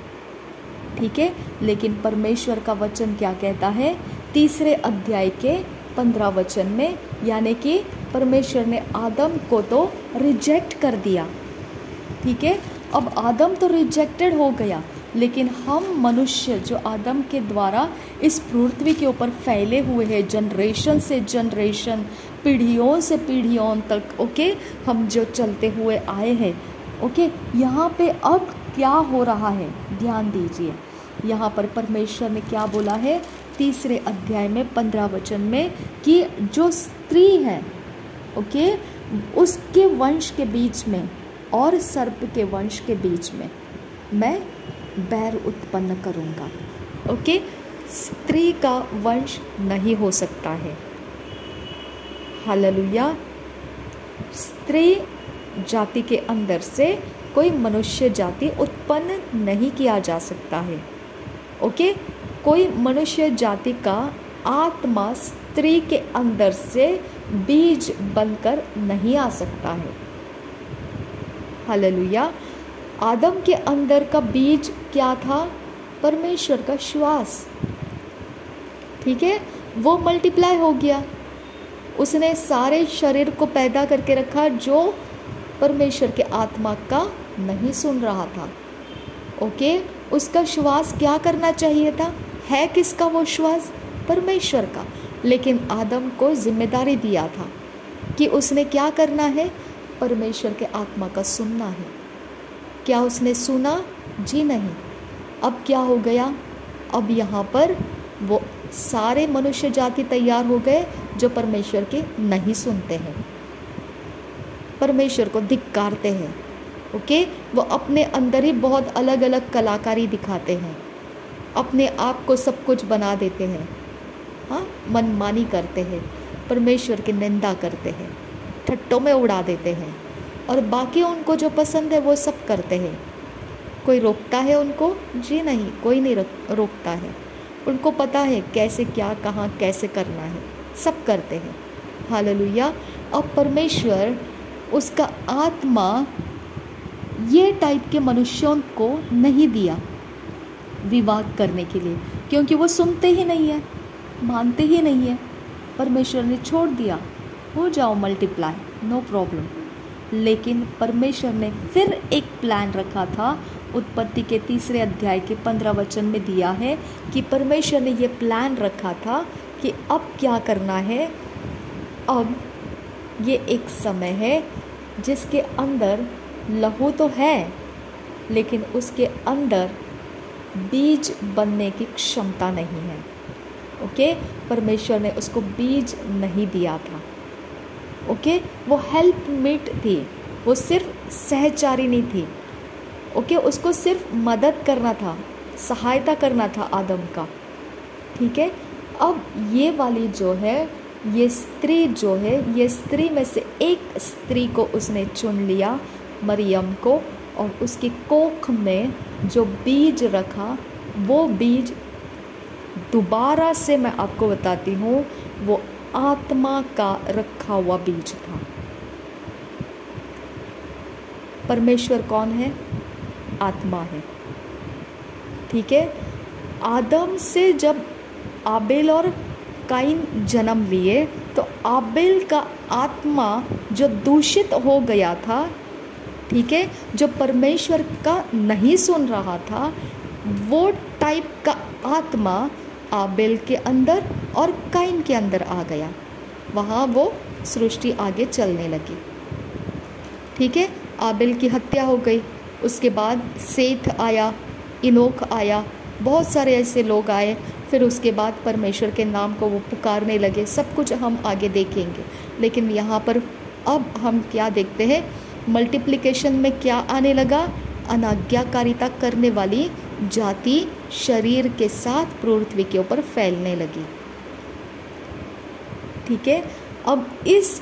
ठीक है। लेकिन परमेश्वर का वचन क्या कहता है? 3 अध्याय के 15 वचन में, यानी कि परमेश्वर ने आदम को तो रिजेक्ट कर दिया। ठीक है। अब आदम तो रिजेक्टेड हो गया, लेकिन हम मनुष्य जो आदम के द्वारा इस पृथ्वी के ऊपर फैले हुए हैं, जनरेशन से जनरेशन, पीढ़ियों से पीढ़ियों तक, ओके, हम जो चलते हुए आए हैं। ओके, यहाँ पे अब क्या हो रहा है? ध्यान दीजिए। यहाँ पर परमेश्वर ने क्या बोला है 3 अध्याय में 15 वचन में कि जो स्त्री है, ओके, उसके वंश के बीच में और सर्प के वंश के बीच में मैं बैर उत्पन्न करूँगा। ओके, स्त्री का वंश नहीं हो सकता है। हालेलुया। स्त्री जाति के अंदर से कोई मनुष्य जाति उत्पन्न नहीं किया जा सकता है। ओके, कोई मनुष्य जाति का आत्मा स्त्री के अंदर से बीज बनकर नहीं आ सकता है। हालेलुया। आदम के अंदर का बीज क्या था? परमेश्वर का श्वास। ठीक है, वो मल्टीप्लाई हो गया, उसने सारे शरीर को पैदा करके रखा जो परमेश्वर के आत्मा का नहीं सुन रहा था। ओके, उसका श्वास क्या करना चाहिए था? है किसका वो श्वास? परमेश्वर का। लेकिन आदम को जिम्मेदारी दिया था कि उसने क्या करना है? परमेश्वर के आत्मा का सुनना है। क्या उसने सुना? जी नहीं। अब क्या हो गया? अब यहाँ पर वो सारे मनुष्य जाति तैयार हो गए जो परमेश्वर के नहीं सुनते हैं, परमेश्वर को धिक्कारते हैं। ओके, वो अपने अंदर ही बहुत अलग अलग कलाकारी दिखाते हैं, अपने आप को सब कुछ बना देते हैं, हाँ, मनमानी करते हैं, परमेश्वर की निंदा करते हैं, ठट्टों में उड़ा देते हैं, और बाकी उनको जो पसंद है वो सब करते हैं। कोई रोकता है उनको? जी नहीं, कोई नहीं रोकता है। उनको पता है कैसे, क्या, कहाँ, कैसे करना है, सब करते हैं। हालेलुया। अब परमेश्वर उसका आत्मा ये टाइप के मनुष्यों को नहीं दिया विवाह करने के लिए, क्योंकि वो सुनते ही नहीं है, मानते ही नहीं है। परमेश्वर ने छोड़ दिया, हो जाओ मल्टीप्लाई, नो प्रॉब्लम। लेकिन परमेश्वर ने फिर एक प्लान रखा था, उत्पत्ति के 3 अध्याय के 15 वचन में दिया है कि परमेश्वर ने ये प्लान रखा था कि अब क्या करना है। अब ये एक समय है जिसके अंदर लहू तो है, लेकिन उसके अंदर बीज बनने की क्षमता नहीं है। ओके, परमेश्वर ने उसको बीज नहीं दिया था। ओके, वो हेल्पमेट थी, वो सिर्फ सहचारिणी थी। ओके, उसको सिर्फ मदद करना था, सहायता करना था आदम का। ठीक है, अब ये वाली जो है, ये स्त्री जो है, ये स्त्री में से एक स्त्री को उसने चुन लिया, मरियम को, और उसकी कोख में जो बीज रखा, वो बीज दोबारा से मैं आपको बताती हूँ, वो आत्मा का रखा हुआ बीज था। परमेश्वर कौन है? आत्मा है। ठीक है, आदम से जब आबेल और काइन जन्म लिए तो आबेल का आत्मा जो दूषित हो गया था, ठीक है, जो परमेश्वर का नहीं सुन रहा था, वो टाइप का आत्मा आबेल के अंदर और काइन के अंदर आ गया। वहाँ वो सृष्टि आगे चलने लगी। ठीक है, आबेल की हत्या हो गई, उसके बाद सेथ आया, इनोख आया, बहुत सारे ऐसे लोग आए, फिर उसके बाद परमेश्वर के नाम को वो पुकारने लगे। सब कुछ हम आगे देखेंगे, लेकिन यहाँ पर अब हम क्या देखते हैं? मल्टीप्लिकेशन में क्या आने लगा? अनाज्ञाकारिता करने वाली जाति शरीर के साथ पृथ्वी के ऊपर फैलने लगी। ठीक है, अब इस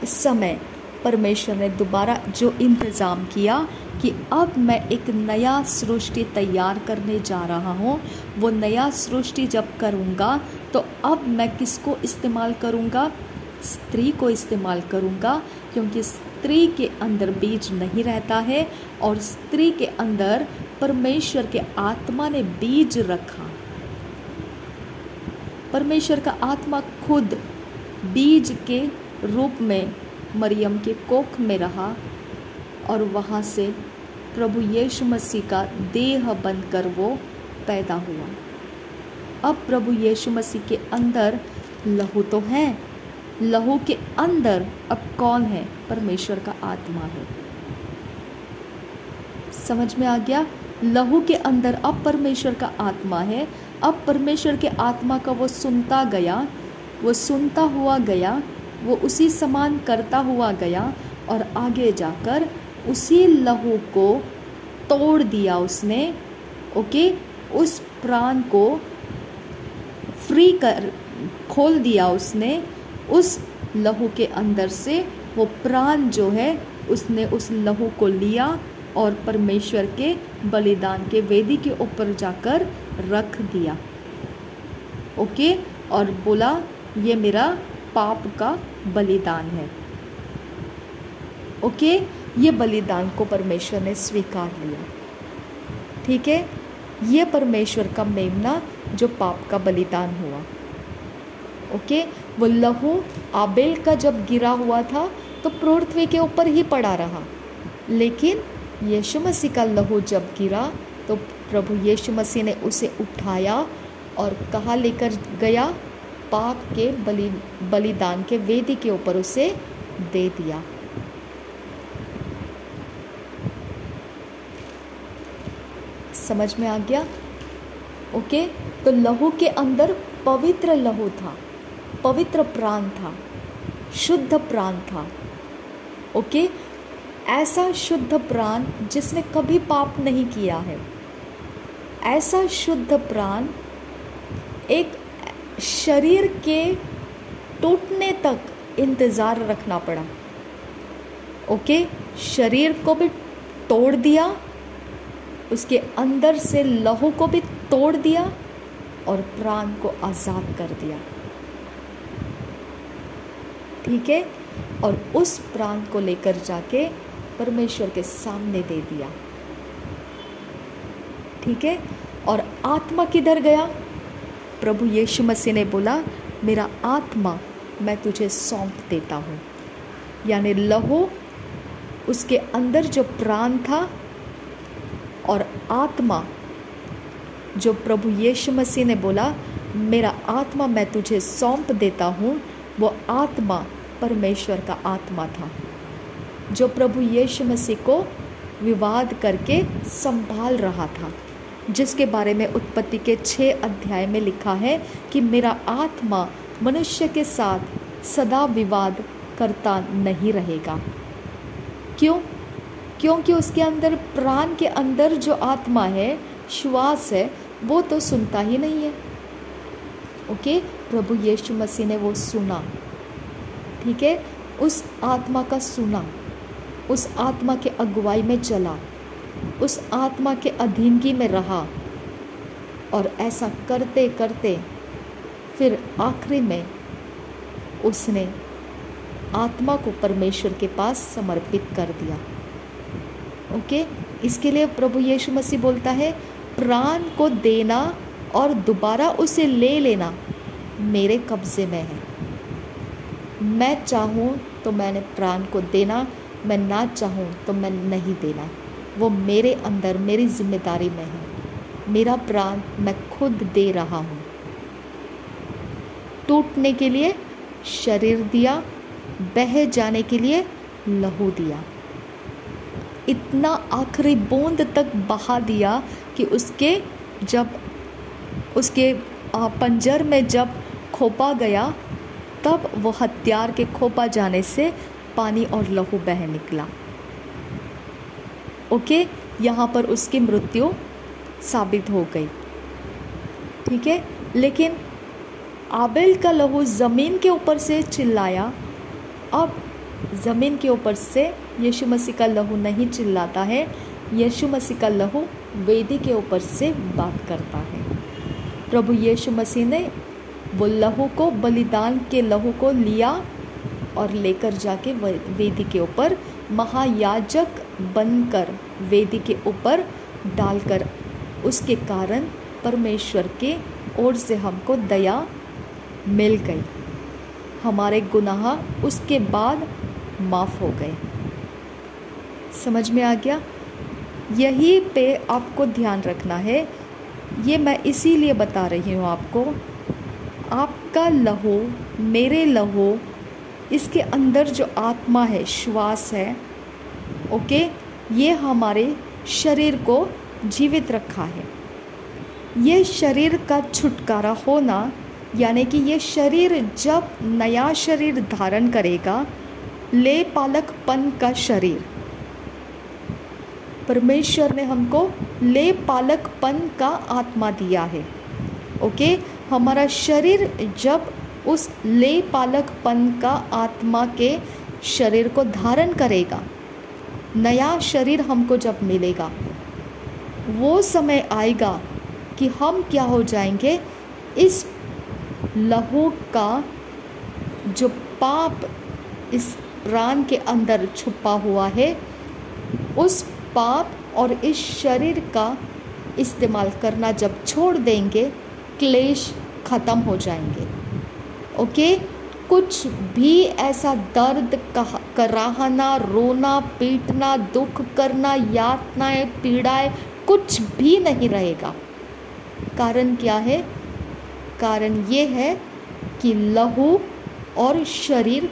समय परमेश्वर ने दोबारा जो इंतज़ाम किया कि अब मैं एक नया सृष्टि तैयार करने जा रहा हूँ, वो नया सृष्टि जब करूँगा तो अब मैं किसको इस्तेमाल करूँगा? स्त्री को इस्तेमाल करूँगा, क्योंकि स्त्री के अंदर बीज नहीं रहता है और स्त्री के अंदर परमेश्वर के आत्मा ने बीज रखा। परमेश्वर का आत्मा खुद बीज के रूप में मरियम के कोख में रहा और वहाँ से प्रभु यीशु मसीह का देह बनकर वो पैदा हुआ। अब प्रभु यीशु मसीह के अंदर लहू तो है, लहू के अंदर अब कौन है? परमेश्वर का आत्मा है। समझ में आ गया? लहू के अंदर अब परमेश्वर का आत्मा है। अब परमेश्वर के आत्मा का वो सुनता गया, वो सुनता हुआ गया, वो उसी समान करता हुआ गया और आगे जाकर उसी लहू को तोड़ दिया उसने। ओके, उस प्राण को फ्री कर खोल दिया उसने, उस लहू के अंदर से वो प्राण जो है उसने उस लहू को लिया और परमेश्वर के बलिदान के वेदी के ऊपर जाकर रख दिया। ओके, और बोला ये मेरा पाप का बलिदान है। ओके, ये बलिदान को परमेश्वर ने स्वीकार लिया। ठीक है, ये परमेश्वर का मेमना जो पाप का बलिदान हुआ। ओके, वो लहू आबेल का जब गिरा हुआ था तो पृथ्वी के ऊपर ही पड़ा रहा, लेकिन यीशु मसीह का लहू जब गिरा तो प्रभु यीशु मसीह ने उसे उठाया और कहाँ लेकर गया? पाप के बलिदान के वेदी के ऊपर उसे दे दिया। समझ में आ गया? ओके, तो लहू के अंदर पवित्र लहू था, पवित्र प्राण था, शुद्ध प्राण था। ओके, ऐसा शुद्ध प्राण जिसने कभी पाप नहीं किया है, ऐसा शुद्ध प्राण एक शरीर के टूटने तक इंतज़ार रखना पड़ा। ओके, शरीर को भी तोड़ दिया, उसके अंदर से लहू को भी तोड़ दिया और प्राण को आज़ाद कर दिया। ठीक है, और उस प्राण को लेकर जाके परमेश्वर के सामने दे दिया। ठीक है, और आत्मा किधर गया? प्रभु यीशु मसीह ने बोला मेरा आत्मा मैं तुझे सौंप देता हूँ। यानी लहू, उसके अंदर जो प्राण था और आत्मा, जो प्रभु यीशु मसीह ने बोला मेरा आत्मा मैं तुझे सौंप देता हूँ, वो आत्मा परमेश्वर का आत्मा था जो प्रभु यीशु मसीह को विवाद करके संभाल रहा था, जिसके बारे में उत्पत्ति के 6 अध्याय में लिखा है कि मेरा आत्मा मनुष्य के साथ सदा विवाद करता नहीं रहेगा। क्यों? क्योंकि उसके अंदर, प्राण के अंदर जो आत्मा है, श्वास है, वो तो सुनता ही नहीं है। ओके, प्रभु यीशु मसीह ने वो सुना। ठीक है, उस आत्मा का सुना, उस आत्मा के अगुवाई में चला, उस आत्मा के अधीनगी में रहा, और ऐसा करते करते फिर आखिरी में उसने आत्मा को परमेश्वर के पास समर्पित कर दिया। ओके, इसके लिए प्रभु यीशु मसीह बोलता है प्राण को देना और दोबारा उसे ले लेना मेरे कब्जे में है। मैं चाहूँ तो मैंने प्राण को देना, मैं ना चाहूँ तो मैं नहीं देना। वो मेरे अंदर, मेरी जिम्मेदारी में है। मेरा प्राण मैं खुद दे रहा हूँ। टूटने के लिए शरीर दिया, बह जाने के लिए लहू दिया, इतना आखिरी बूंद तक बहा दिया कि उसके पंजर में जब खोपा गया तब वो हथियार के खोपा जाने से पानी और लहू बह निकला। ओके, यहाँ पर उसकी मृत्यु साबित हो गई। ठीक है, लेकिन आबेल का लहू ज़मीन के ऊपर से चिल्लाया। अब ज़मीन के ऊपर से यीशु मसीह का लहू नहीं चिल्लाता है, यीशु मसीह का लहू वेदी के ऊपर से बात करता है। प्रभु यीशु मसीह ने वो लहू को, बलिदान के लहू को लिया और लेकर जाके वेदी के ऊपर महायाजक बनकर वेदी के ऊपर डालकर, उसके कारण परमेश्वर के ओर से हमको दया मिल गई। हमारे गुनाह उसके बाद माफ़ हो गए। समझ में आ गया? यही पे आपको ध्यान रखना है। ये मैं इसीलिए बता रही हूँ आपको, आपका लहू, मेरे लहू, इसके अंदर जो आत्मा है, श्वास है, ओके, ये हमारे शरीर को जीवित रखा है। ये शरीर का छुटकारा होना, यानी कि ये शरीर जब नया शरीर धारण करेगा, ले पालकपन का शरीर, परमेश्वर ने हमको ले पालकपन का आत्मा दिया है। ओके, हमारा शरीर जब उस ले पालकपन का आत्मा के शरीर को धारण करेगा, नया शरीर हमको जब मिलेगा, वो समय आएगा कि हम क्या हो जाएंगे, इस लहू का जो पाप इस प्राण के अंदर छुपा हुआ है, उस पाप और इस शरीर का इस्तेमाल करना जब छोड़ देंगे, क्लेश खत्म हो जाएंगे। ओके, कुछ भी ऐसा दर्द, कराहना, रोना, पीटना, दुख करना, यातनाएं, पीड़ाएं, कुछ भी नहीं रहेगा। कारण क्या है? कारण ये है कि लहू और शरीर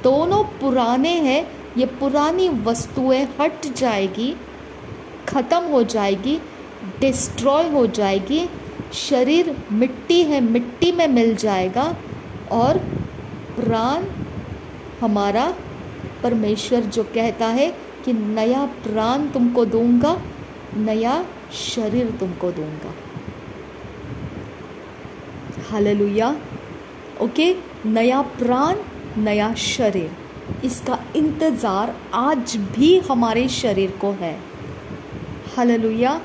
दोनों पुराने हैं। ये पुरानी वस्तुएं हट जाएगी, ख़त्म हो जाएगी, डिस्ट्रॉय हो जाएगी। शरीर मिट्टी है, मिट्टी में मिल जाएगा, और प्राण हमारा, परमेश्वर जो कहता है कि नया प्राण तुमको दूंगा, नया शरीर तुमको दूंगा। हालेलुया। ओके, नया प्राण, नया शरीर, इसका इंतज़ार आज भी हमारे शरीर को है। हालेलुया।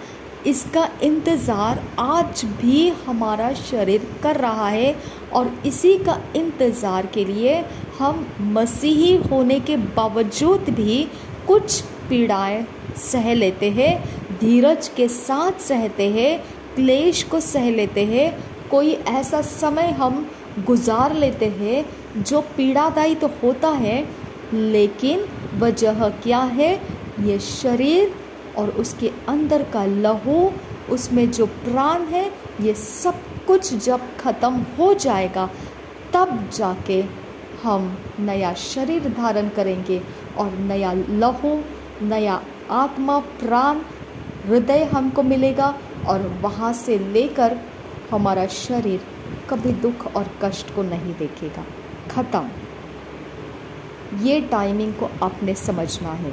इसका इंतज़ार आज भी हमारा शरीर कर रहा है, और इसी का इंतज़ार के लिए हम मसीही होने के बावजूद भी कुछ पीड़ाएं सह लेते हैं, धीरज के साथ सहते हैं, क्लेश को सह लेते हैं। कोई ऐसा समय हम गुजार लेते हैं जो पीड़ादायी तो होता है, लेकिन वजह क्या है? ये शरीर और उसके अंदर का लहू, उसमें जो प्राण है, ये सब कुछ जब ख़त्म हो जाएगा, तब जाके हम नया शरीर धारण करेंगे, और नया लहू, नया आत्मा, प्राण, हृदय हमको मिलेगा, और वहाँ से लेकर हमारा शरीर कभी दुख और कष्ट को नहीं देखेगा। ख़त्म। ये टाइमिंग को आपने समझना है।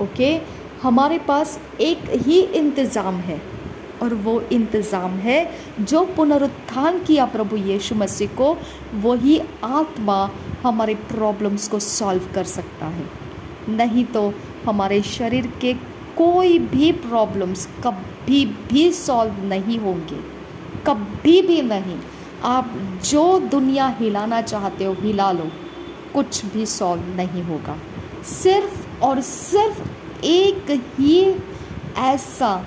ओके, हमारे पास एक ही इंतज़ाम है, और वो इंतज़ाम है जो पुनरुत्थान किया प्रभु यीशु मसीह को। वही आत्मा हमारे प्रॉब्लम्स को सॉल्व कर सकता है। नहीं तो हमारे शरीर के कोई भी प्रॉब्लम्स कभी भी सॉल्व नहीं होंगे, कभी भी नहीं। आप जो दुनिया हिलाना चाहते हो हिला लो, कुछ भी सॉल्व नहीं होगा। सिर्फ और सिर्फ एक ही ऐसा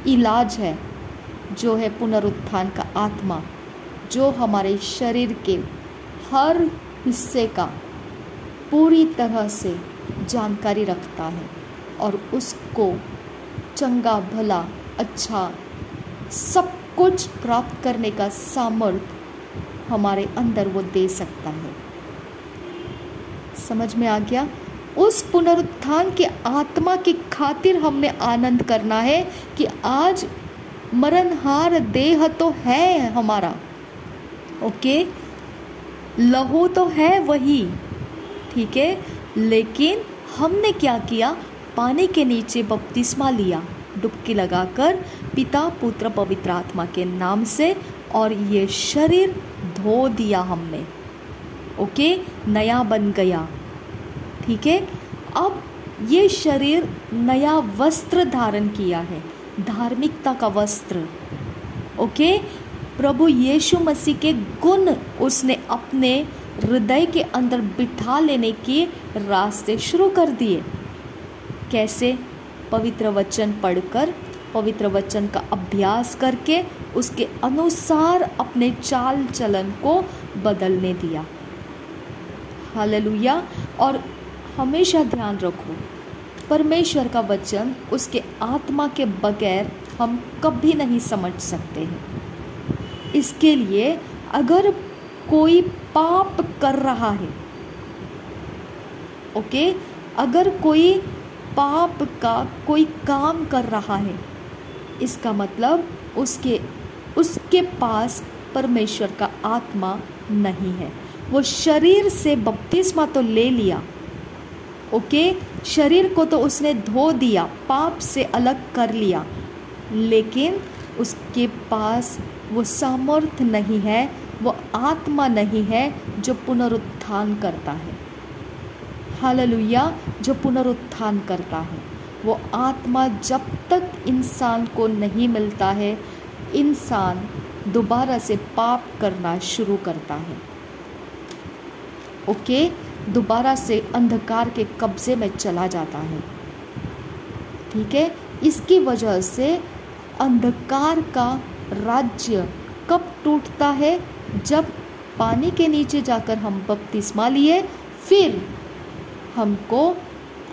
इलाज है, जो है पुनरुत्थान का आत्मा, जो हमारे शरीर के हर हिस्से का पूरी तरह से जानकारी रखता है, और उसको चंगा भला अच्छा सब कुछ प्राप्त करने का सामर्थ्य हमारे अंदर वो दे सकता है। समझ में आ गया? उस पुनरुत्थान के आत्मा की खातिर हमने आनंद करना है कि आज मरणहार देह तो है हमारा, ओके, लहू तो है वही, ठीक है, लेकिन हमने क्या किया? पानी के नीचे बपतिस्मा लिया, डुबकी लगाकर, पिता पुत्र पवित्र आत्मा के नाम से, और ये शरीर धो दिया हमने। ओके, नया बन गया, ठीक है। अब ये शरीर नया वस्त्र धारण किया है, धार्मिकता का वस्त्र। ओके, प्रभु यीशु मसीह के गुण उसने अपने हृदय के अंदर बिठा लेने के रास्ते शुरू कर दिए। कैसे? पवित्र वचन पढ़कर, पवित्र वचन का अभ्यास करके, उसके अनुसार अपने चाल चलन को बदलने दिया। हालेलुया। और हमेशा ध्यान रखो, परमेश्वर का वचन, उसके आत्मा के बगैर हम कभी नहीं समझ सकते हैं। इसके लिए अगर कोई पाप कर रहा है, ओके, अगर कोई पाप का कोई काम कर रहा है, इसका मतलब उसके पास परमेश्वर का आत्मा नहीं है। वो शरीर से बपतिस्मा तो ले लिया, ओके, शरीर को तो उसने धो दिया, पाप से अलग कर लिया, लेकिन उसके पास वो सामर्थ्य नहीं है, वो आत्मा नहीं है जो पुनरुत्थान करता है। हालेलुया, जो पुनरुत्थान करता है। वो आत्मा जब तक इंसान को नहीं मिलता है, इंसान दोबारा से पाप करना शुरू करता है। ओके, दोबारा से अंधकार के कब्जे में चला जाता है। ठीक है, इसकी वजह से अंधकार का राज्य कब टूटता है? जब पानी के नीचे जाकर हम बपतिस्मा लिए, फिर हमको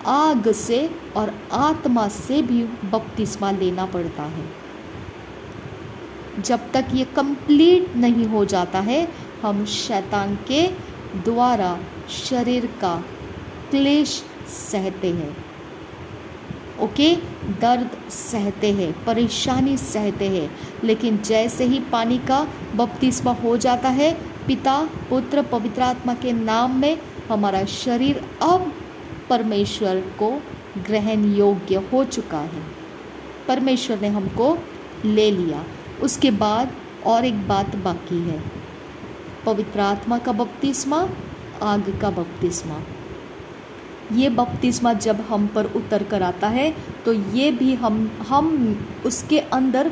आग से और आत्मा से भी बपतिस्मा लेना पड़ता है। जब तक ये कंप्लीट नहीं हो जाता है, हम शैतान के द्वारा शरीर का क्लेश सहते हैं। ओके, दर्द सहते हैं, परेशानी सहते हैं। लेकिन जैसे ही पानी का बपतिस्मा हो जाता है, पिता, पुत्र, पवित्र आत्मा के नाम में, हमारा शरीर अब परमेश्वर को ग्रहण योग्य हो चुका है। परमेश्वर ने हमको ले लिया। उसके बाद और एक बात बाकी है, पवित्र आत्मा का बपतिस्मा, आग का बपतिस्मा। ये बपतिस्मा जब हम पर उतर कर आता है तो ये भी हम उसके अंदर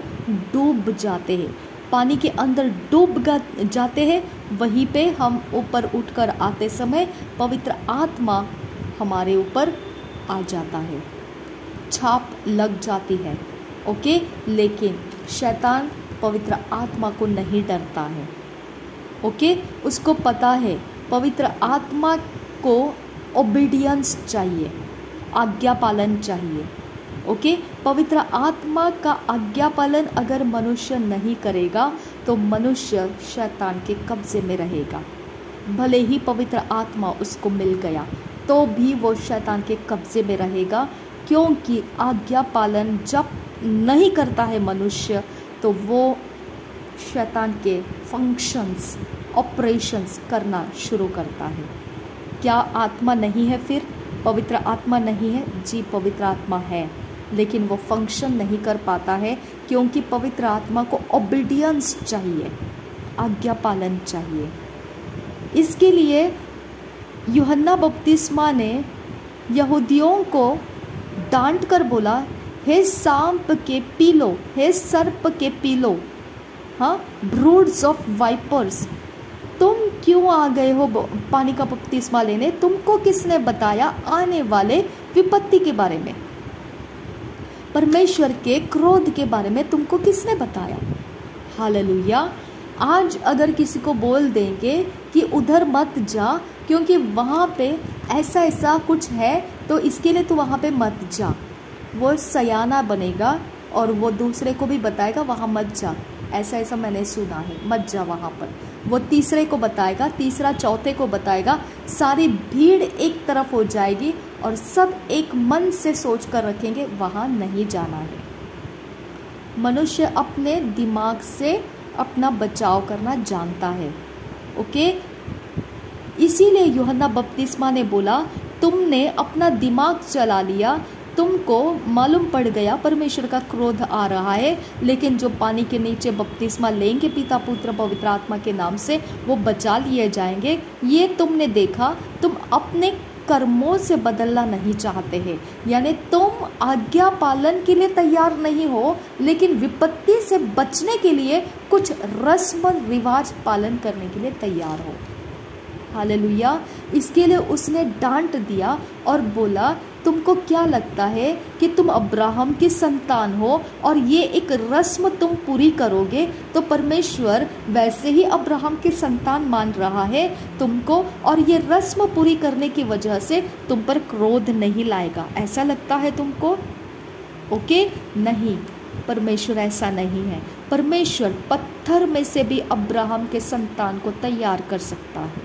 डूब जाते हैं, पानी के अंदर डूब जाते हैं। वहीं पे हम ऊपर उठकर आते समय पवित्र आत्मा हमारे ऊपर आ जाता है, छाप लग जाती है। ओके, लेकिन शैतान पवित्र आत्मा को नहीं डरता है। ओके, उसको पता है पवित्र आत्मा को ओबीडियंस चाहिए, आज्ञा पालन चाहिए। ओके, पवित्र आत्मा का आज्ञा पालन अगर मनुष्य नहीं करेगा तो मनुष्य शैतान के कब्जे में रहेगा। भले ही पवित्र आत्मा उसको मिल गया तो भी वो शैतान के कब्जे में रहेगा, क्योंकि आज्ञा पालन जब नहीं करता है मनुष्य तो वो शैतान के फंक्शंस, ऑपरेशंस करना शुरू करता है। क्या आत्मा नहीं है? फिर पवित्र आत्मा नहीं है? जी, पवित्र आत्मा है, लेकिन वो फंक्शन नहीं कर पाता है, क्योंकि पवित्र आत्मा को ओबीडियंस चाहिए, आज्ञा पालन चाहिए। इसके लिए यूहन्ना बपतिस्मा ने यहूदियों को डांट कर बोला, हे सांप के पीलो, हे सर्प के पीलो, हाँ, ब्रूड्स ऑफ वाइपर्स, तुम क्यों आ गए हो पानी का बपतिस्मा लेने? तुमको किसने बताया आने वाले विपत्ति के बारे में, परमेश्वर के क्रोध के बारे में तुमको किसने बताया? हालेलुया। आज अगर किसी को बोल देंगे कि उधर मत जा क्योंकि वहाँ पे ऐसा ऐसा कुछ है, तो इसके लिए तो वहाँ पे मत जा, वो सयाना बनेगा और वो दूसरे को भी बताएगा वहाँ मत जा, ऐसा ऐसा मैंने सुना है, मत जा वहाँ पर। वो तीसरे को बताएगा, तीसरा चौथे को बताएगा, सारी भीड़ एक तरफ हो जाएगी और सब एक मन से सोच कर रखेंगे वहाँ नहीं जाना है। मनुष्य अपने दिमाग से अपना बचाव करना जानता है। ओके, इसीलिए यूहन्ना बपतिस्मा ने बोला, तुमने अपना दिमाग चला लिया, तुमको मालूम पड़ गया परमेश्वर का क्रोध आ रहा है, लेकिन जो पानी के नीचे बपतिस्मा लेंगे पिता, पुत्र, पवित्र आत्मा के नाम से, वो बचा लिए जाएंगे। ये तुमने देखा, तुम अपने कर्मों से बदलना नहीं चाहते हैं, यानी तुम आज्ञा पालन के लिए तैयार नहीं हो, लेकिन विपत्ति से बचने के लिए कुछ रस्म रिवाज पालन करने के लिए तैयार हो। हालेलुया। इसके लिए उसने डांट दिया और बोला, तुमको क्या लगता है कि तुम अब्राहम की संतान हो और ये एक रस्म तुम पूरी करोगे तो परमेश्वर वैसे ही अब्राहम की संतान मान रहा है तुमको, और ये रस्म पूरी करने की वजह से तुम पर क्रोध नहीं लाएगा, ऐसा लगता है तुमको? ओके, नहीं, परमेश्वर ऐसा नहीं है। परमेश्वर पत्थर में से भी अब्राहम के संतान को तैयार कर सकता है,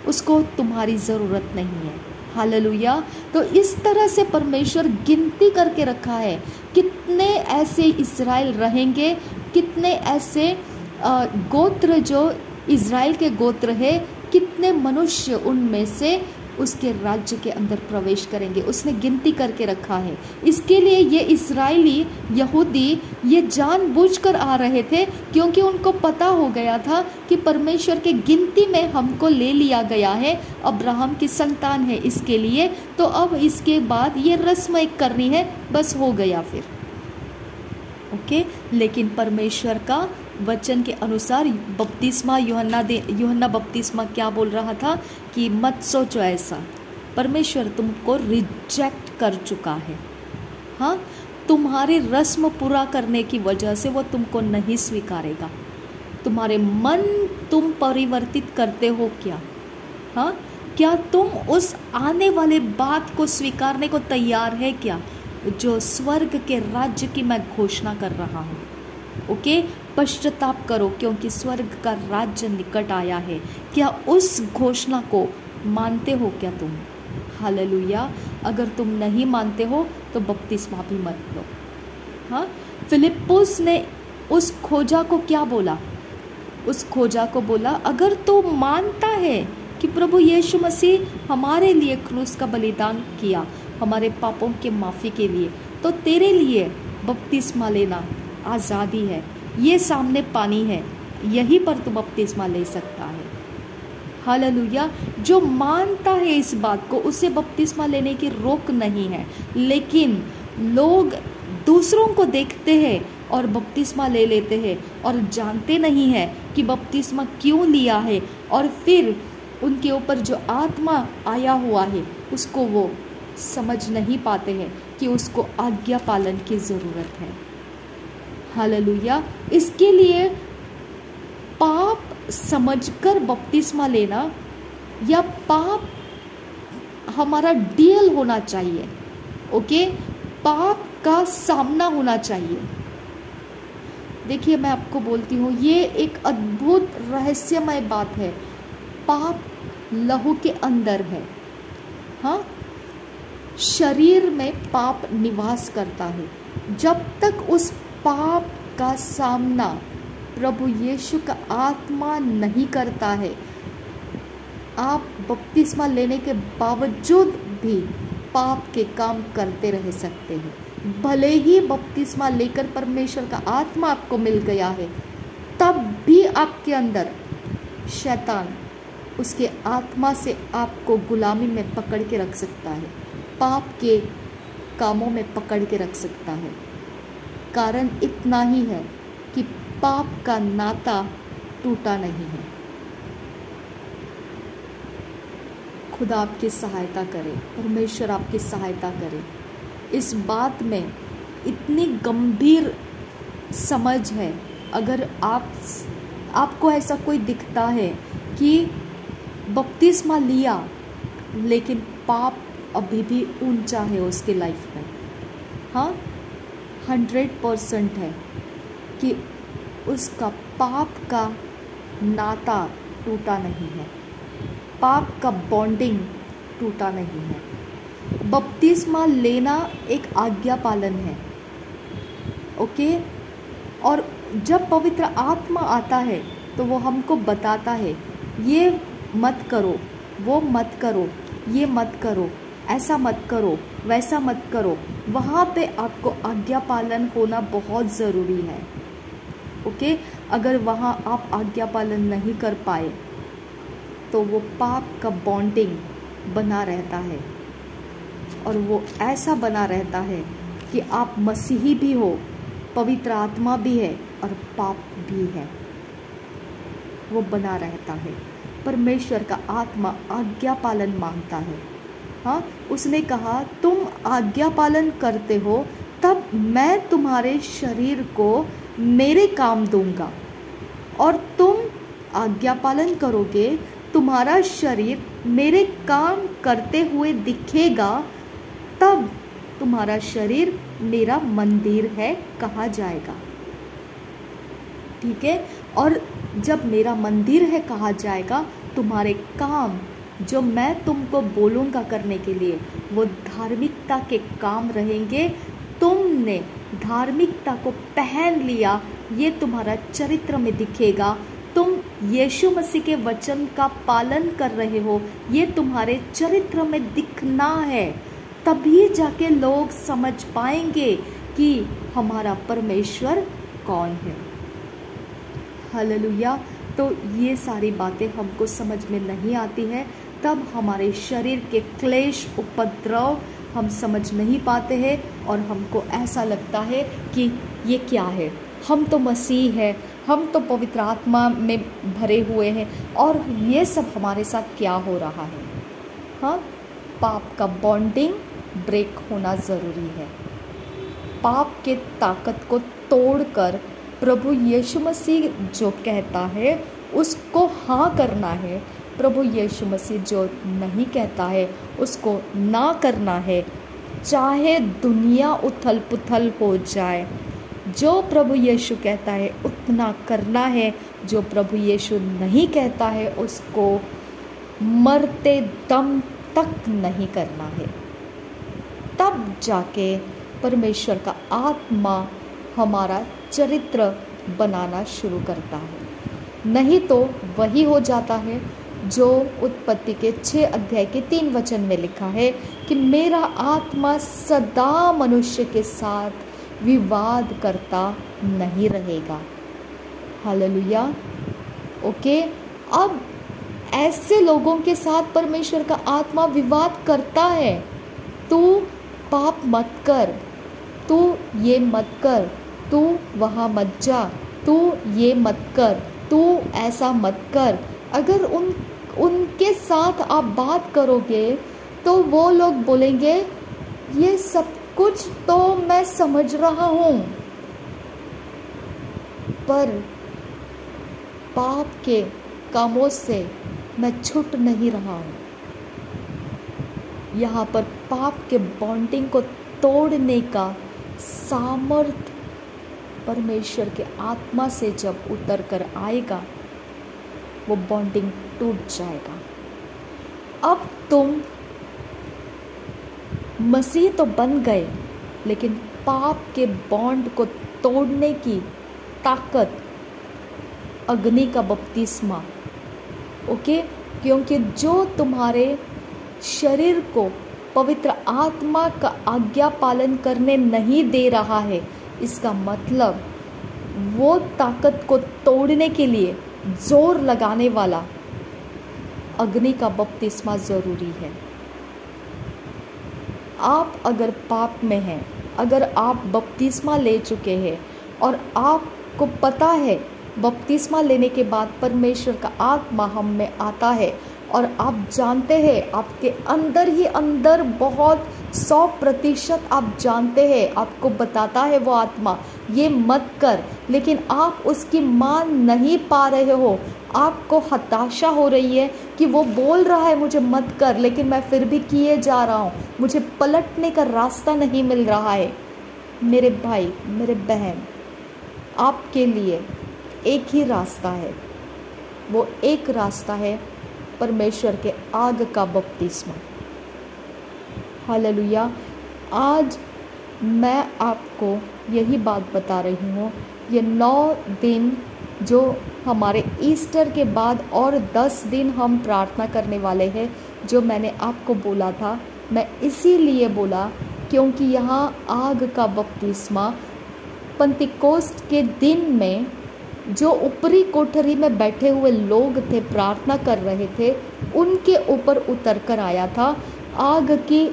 उसको तुम्हारी ज़रूरत नहीं है। हालेलुया। तो इस तरह से परमेश्वर गिनती करके रखा है, कितने ऐसे इज़राइल रहेंगे, कितने ऐसे गोत्र जो इज़राइल के गोत्र है, कितने मनुष्य उनमें से उसके राज्य के अंदर प्रवेश करेंगे। उसने गिनती करके रखा है। इसके लिए ये इस्राएली यहूदी ये जानबूझकर आ रहे थे, क्योंकि उनको पता हो गया था कि परमेश्वर के गिनती में हमको ले लिया गया है, अब्राहम की संतान है इसके लिए। तो अब इसके बाद ये रस्म एक करनी है, बस हो गया फिर। ओके, लेकिन परमेश्वर का वचन के अनुसार बपतिस्मा यूहन्ना बपतिस्मा क्या बोल रहा था कि मत सोचो ऐसा, परमेश्वर तुमको रिजेक्ट कर चुका है। हाँ, तुम्हारी रस्म पूरा करने की वजह से वो तुमको नहीं स्वीकारेगा। तुम्हारे मन तुम परिवर्तित करते हो क्या? हाँ, क्या तुम उस आने वाले बात को स्वीकारने को तैयार है क्या, जो स्वर्ग के राज्य की मैं घोषणा कर रहा हूँ? ओके, पश्चाताप करो क्योंकि स्वर्ग का राज्य निकट आया है। क्या उस घोषणा को मानते हो क्या तुम? हालेलुया। अगर तुम नहीं मानते हो तो बपतिस्मा भी मत लो। हाँ, फिलिप्पुस ने उस खोजा को क्या बोला? उस खोजा को बोला, अगर तू मानता है कि प्रभु यीशु मसीह हमारे लिए क्रूस का बलिदान किया हमारे पापों के माफ़ी के लिए, तो तेरे लिए बपतिस्मा लेना आज़ादी है। ये सामने पानी है, यहीं पर तू बपतिस्मा ले सकता है। हालेलुया। जो मानता है इस बात को, उसे बपतिस्मा लेने की रोक नहीं है। लेकिन लोग दूसरों को देखते हैं और बपतिस्मा ले लेते हैं और जानते नहीं है कि बपतिस्मा क्यों लिया है, और फिर उनके ऊपर जो आत्मा आया हुआ है उसको वो समझ नहीं पाते हैं कि उसको आज्ञा पालन की ज़रूरत है। हालेलुया। इसके लिए पाप समझकर बपतिस्मा लेना या पाप हमारा डील होना चाहिए। ओके, पाप का सामना होना चाहिए। देखिए, मैं आपको बोलती हूँ, ये एक अद्भुत रहस्यमय बात है। पाप लहू के अंदर है। हाँ, शरीर में पाप निवास करता है। जब तक उस पाप का सामना प्रभु यीशु का आत्मा नहीं करता है, आप बपतिस्मा लेने के बावजूद भी पाप के काम करते रह सकते हैं। भले ही बपतिस्मा लेकर परमेश्वर का आत्मा आपको मिल गया है, तब भी आपके अंदर शैतान उसके आत्मा से आपको गुलामी में पकड़ के रख सकता है, पाप के कामों में पकड़ के रख सकता है। कारण इतना ही है कि पाप का नाता टूटा नहीं है। खुदा आपकी सहायता करे, परमेश्वर आपकी सहायता करे। इस बात में इतनी गंभीर समझ है। अगर आपको ऐसा कोई दिखता है कि बपतिस्मा लिया लेकिन पाप अभी भी ऊंचा है उसके लाइफ में, हाँ, 100% है कि उसका पाप का नाता टूटा नहीं है, पाप का बॉन्डिंग टूटा नहीं है। बपतिस्मा लेना एक आज्ञा पालन है। ओके, और जब पवित्र आत्मा आता है तो वो हमको बताता है, ये मत करो, वो मत करो, ये मत करो, ऐसा मत करो, वैसा मत करो। वहाँ पे आपको आज्ञा पालन होना बहुत ज़रूरी है। ओके, अगर वहाँ आप आज्ञा पालन नहीं कर पाए तो वो पाप का बॉन्डिंग बना रहता है, और वो ऐसा बना रहता है कि आप मसीही भी हो, पवित्र आत्मा भी है और पाप भी है, वो बना रहता है। परमेश्वर का आत्मा आज्ञा पालन मांगता है। हाँ, उसने कहा, तुम आज्ञा पालन करते हो तब मैं तुम्हारे शरीर को मेरे काम दूंगा, और तुम आज्ञा पालन करोगे, तुम्हारा शरीर मेरे काम करते हुए दिखेगा, तब तुम्हारा शरीर मेरा मंदिर है कहा जाएगा। ठीक है, और जब मेरा मंदिर है कहा जाएगा, तुम्हारे काम जो मैं तुमको बोलूँगा करने के लिए वो धार्मिकता के काम रहेंगे। तुमने धार्मिकता को पहन लिया, ये तुम्हारा चरित्र में दिखेगा, तुम यीशु मसीह के वचन का पालन कर रहे हो, ये तुम्हारे चरित्र में दिखना है। तभी जाके लोग समझ पाएंगे कि हमारा परमेश्वर कौन है। हालेलुया। तो ये सारी बातें हमको समझ में नहीं आती है, तब हमारे शरीर के क्लेश उपद्रव हम समझ नहीं पाते हैं और हमको ऐसा लगता है कि ये क्या है, हम तो मसीह है, हम तो पवित्र आत्मा में भरे हुए हैं और ये सब हमारे साथ क्या हो रहा है। हाँ, पाप का बॉन्डिंग ब्रेक होना ज़रूरी है। पाप के ताकत को तोड़कर प्रभु यीशु मसीह जो कहता है उसको हाँ करना है, प्रभु यीशु मसीह जो नहीं कहता है उसको ना करना है। चाहे दुनिया उथल पुथल हो जाए, जो प्रभु यीशु कहता है उतना करना है, जो प्रभु यीशु नहीं कहता है उसको मरते दम तक नहीं करना है। तब जाके परमेश्वर का आत्मा हमारा चरित्र बनाना शुरू करता है। नहीं तो वही हो जाता है जो उत्पत्ति के 6 अध्याय के 3 वचन में लिखा है कि मेरा आत्मा सदा मनुष्य के साथ विवाद करता नहीं रहेगा। हालेलुया। ओके, अब ऐसे लोगों के साथ परमेश्वर का आत्मा विवाद करता है। तू पाप मत कर, तू ये मत कर, तू वहाँ मत जा, तू ये मत कर, तू ऐसा मत कर। अगर उनके साथ आप बात करोगे तो वो लोग बोलेंगे ये सब कुछ तो मैं समझ रहा हूँ, पर पाप के कामों से मैं छूट नहीं रहा हूँ। यहाँ पर पाप के बॉन्डिंग को तोड़ने का सामर्थ परमेश्वर के आत्मा से जब उतर कर आएगा, वो बॉन्डिंग टूट जाएगा। अब तुम मसीह तो बन गए, लेकिन पाप के बॉन्ड को तोड़ने की ताकत अग्नि का बपतिस्मा, ओके, क्योंकि जो तुम्हारे शरीर को पवित्र आत्मा का आज्ञा पालन करने नहीं दे रहा है, इसका मतलब वो ताकत को तोड़ने के लिए जोर लगाने वाला अग्नि का बपतिस्मा ज़रूरी है। आप अगर पाप में हैं, अगर आप बपतिस्मा ले चुके हैं और आपको पता है बपतिस्मा लेने के बाद परमेश्वर का आत्मा हम में आता है और आप जानते हैं आपके अंदर ही अंदर बहुत 100% आप जानते हैं, आपको बताता है वो आत्मा ये मत कर, लेकिन आप उसकी मान नहीं पा रहे हो। आपको हताशा हो रही है कि वो बोल रहा है मुझे मत कर, लेकिन मैं फिर भी किए जा रहा हूँ, मुझे पलटने का रास्ता नहीं मिल रहा है। मेरे भाई, मेरे बहन, आपके लिए एक ही रास्ता है, वो एक रास्ता है परमेश्वर के आग का बपतिस्मा। हालेलुया। आज मैं आपको यही बात बता रही हूँ। ये 9 दिन जो हमारे ईस्टर के बाद और 10 दिन हम प्रार्थना करने वाले हैं, जो मैंने आपको बोला था, मैं इसीलिए बोला क्योंकि यहाँ आग का बपतिस्मा पंतिकोस्त के दिन में जो ऊपरी कोठरी में बैठे हुए लोग थे, प्रार्थना कर रहे थे, उनके ऊपर उतर कर आया था। आग की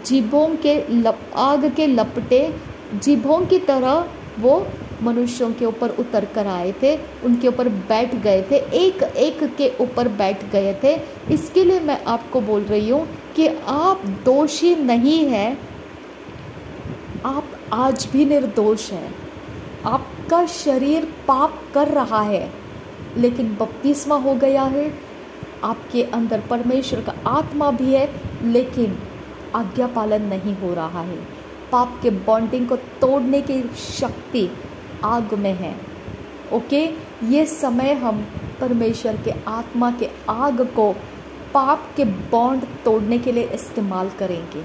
जीभों के आग के लपटे जीभों की तरह वो मनुष्यों के ऊपर उतर कर आए थे, उनके ऊपर बैठ गए थे, एक एक के ऊपर बैठ गए थे। इसके लिए मैं आपको बोल रही हूँ कि आप दोषी नहीं हैं, आप आज भी निर्दोष हैं। आपका शरीर पाप कर रहा है, लेकिन बपतिस्मा हो गया है। आपके अंदर परमेश्वर का आत्मा भी है, लेकिन आज्ञा पालन नहीं हो रहा है। पाप के बॉन्डिंग को तोड़ने की शक्ति आग में है। ओके, ये समय हम परमेश्वर के आत्मा के आग को पाप के बॉन्ड तोड़ने के लिए इस्तेमाल करेंगे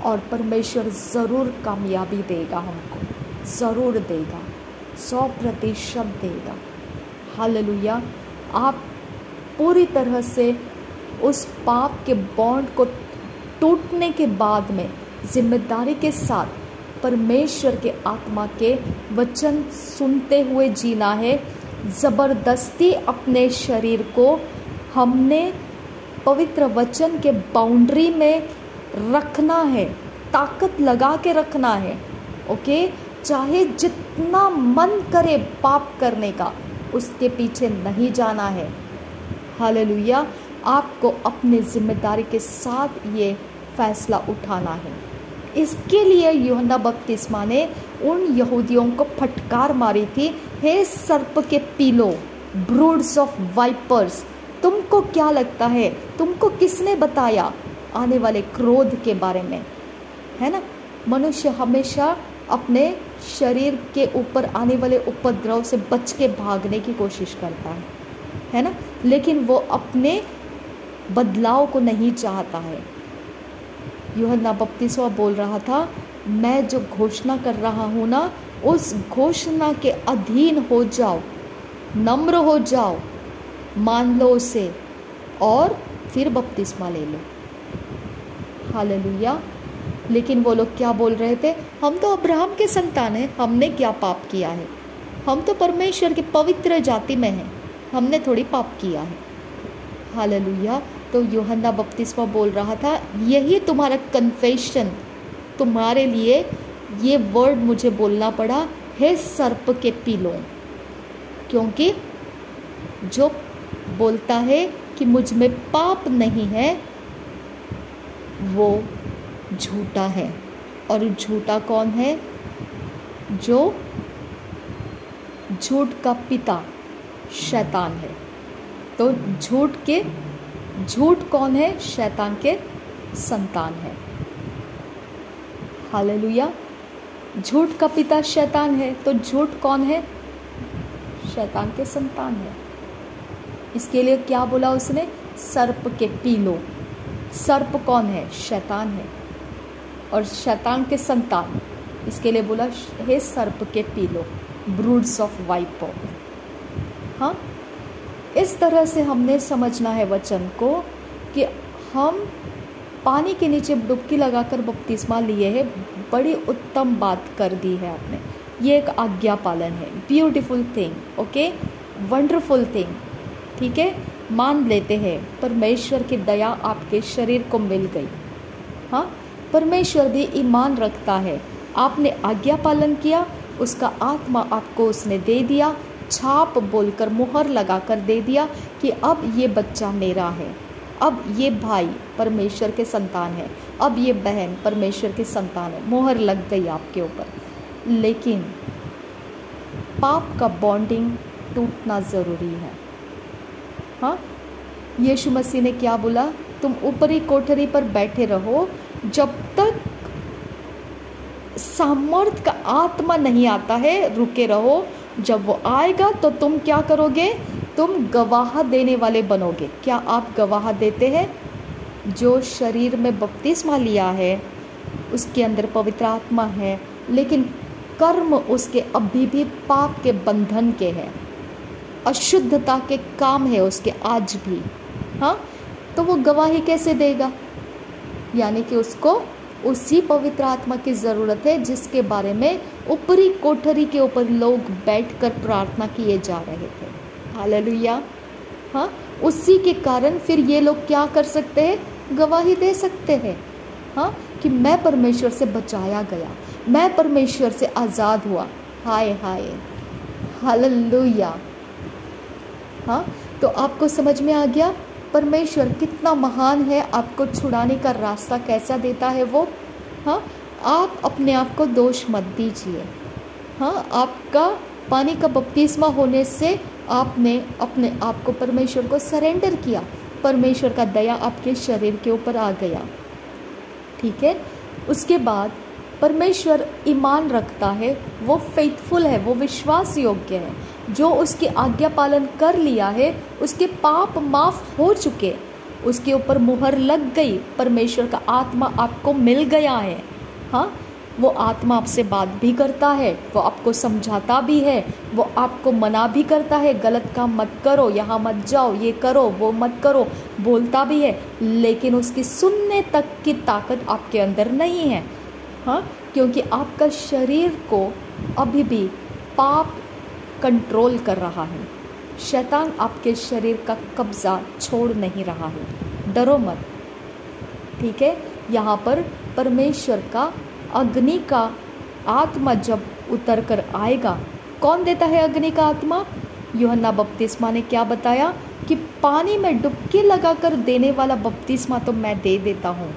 और परमेश्वर ज़रूर कामयाबी देगा, हमको ज़रूर देगा, 100% देगा। हालेलुया। आप पूरी तरह से उस पाप के बॉन्ड को टूटने के बाद में जिम्मेदारी के साथ परमेश्वर के आत्मा के वचन सुनते हुए जीना है। ज़बरदस्ती अपने शरीर को हमने पवित्र वचन के बाउंड्री में रखना है, ताकत लगा के रखना है। ओके, चाहे जितना मन करे पाप करने का, उसके पीछे नहीं जाना है। हालेलुया। आपको अपनी जिम्मेदारी के साथ ये फैसला उठाना है। इसके लिए यूहन्ना बपतिस्मा ने उन यहूदियों को फटकार मारी थी, हे सर्प के पीलो, ब्रूड्स ऑफ वाइपर्स, तुमको क्या लगता है, तुमको किसने बताया आने वाले क्रोध के बारे में, है ना। मनुष्य हमेशा अपने शरीर के ऊपर आने वाले उपद्रव से बच के भागने की कोशिश करता है ना, लेकिन वो अपने बदलाव को नहीं चाहता है। यूहन्ना बपतिस्मा बोल रहा था, मैं जो घोषणा कर रहा हूँ ना, उस घोषणा के अधीन हो जाओ, नम्र हो जाओ, मान लो उसे और फिर बपतिस्मा ले लो। हालेलुया। लेकिन वो लोग क्या बोल रहे थे, हम तो अब्राहम के संतान हैं, हमने क्या पाप किया है, हम तो परमेश्वर की पवित्र जाति में हैं, हमने थोड़ी पाप किया है। हालेलुया। तो यूहन्ना बपतिस्मा बोल रहा था, यही तुम्हारा कन्फेशन, तुम्हारे लिए ये वर्ड मुझे बोलना पड़ा, हे सर्प के पीलों, क्योंकि जो बोलता है कि मुझ में पाप नहीं है वो झूठा है। और झूठा कौन है? जो झूठ का पिता शैतान है। तो झूठ कौन है? शैतान के संतान है। हालेलुया। झूठ का पिता शैतान है, तो झूठ कौन है? शैतान के संतान है। इसके लिए क्या बोला उसने? सर्प के पीलो। सर्प कौन है? शैतान है। और शैतान के संतान, इसके लिए बोला हे सर्प के पीलो, ब्रूड्स ऑफ वाइपर। हाँ, इस तरह से हमने समझना है वचन को कि हम पानी के नीचे डुबकी लगाकर बपतिस्मा लिए हैं। बड़ी उत्तम बात कर दी है आपने। ये एक आज्ञा पालन है। Beautiful thing, okay, wonderful thing. ठीक है, मान लेते हैं परमेश्वर की दया आपके शरीर को मिल गई। हाँ, परमेश्वर भी ईमान रखता है। आपने आज्ञा पालन किया, उसका आत्मा आपको उसने दे दिया, छाप बोलकर मुहर लगाकर दे दिया कि अब ये बच्चा मेरा है, अब ये भाई परमेश्वर के संतान है, अब ये बहन परमेश्वर की संतान है। मुहर लग गई आपके ऊपर। लेकिन पाप का बॉन्डिंग टूटना ज़रूरी है। हाँ, यीशु मसीह ने क्या बोला? तुम ऊपरी कोठरी पर बैठे रहो जब तक सामर्थ का आत्मा नहीं आता है, रुके रहो। जब वो आएगा तो तुम क्या करोगे? तुम गवाह देने वाले बनोगे। क्या आप गवाह देते हैं? जो शरीर में बपतिस्मा लिया है उसके अंदर पवित्र आत्मा है, लेकिन कर्म उसके अभी भी पाप के बंधन के हैं, अशुद्धता के काम है उसके आज भी। हाँ, तो वो गवाही कैसे देगा? यानी कि उसको उसी पवित्र आत्मा की ज़रूरत है जिसके बारे में ऊपरी कोठरी के ऊपर लोग बैठकर प्रार्थना किए जा रहे थे। हालेलुया। हाँ, उसी के कारण फिर ये लोग क्या कर सकते हैं? गवाही दे सकते हैं। हाँ, कि मैं परमेश्वर से बचाया गया, मैं परमेश्वर से आज़ाद हुआ। हाय हाय, हालेलुया। हाँ, तो आपको समझ में आ गया परमेश्वर कितना महान है, आपको छुड़ाने का रास्ता कैसा देता है वो। हाँ, आप अपने आप को दोष मत दीजिए। हाँ, आपका पानी का बपतिस्मा होने से आपने अपने आप को परमेश्वर को सरेंडर किया, परमेश्वर का दया आपके शरीर के ऊपर आ गया। ठीक है, उसके बाद परमेश्वर ईमान रखता है, वो फेथफुल है, वो विश्वास योग्य है। जो उसकी आज्ञा पालन कर लिया है उसके पाप माफ़ हो चुके, उसके ऊपर मुहर लग गई, परमेश्वर का आत्मा आपको मिल गया है। हाँ, वो आत्मा आपसे बात भी करता है, वो आपको समझाता भी है, वो आपको मना भी करता है, गलत काम मत करो, यहाँ मत जाओ, ये करो, वो मत करो, बोलता भी है, लेकिन उसकी सुनने तक की ताकत आपके अंदर नहीं है। हाँ, क्योंकि आपका शरीर को अभी भी पाप कंट्रोल कर रहा है। शैतान आपके शरीर का कब्जा छोड़ नहीं रहा है। डरो मत, ठीक है। यहाँ पर परमेश्वर का अग्नि का आत्मा जब उतर कर आएगा, कौन देता है अग्नि का आत्मा? यूहन्ना बपतिस्मा ने क्या बताया कि पानी में डुबकी लगाकर देने वाला बपतिस्मा तो मैं दे देता हूँ,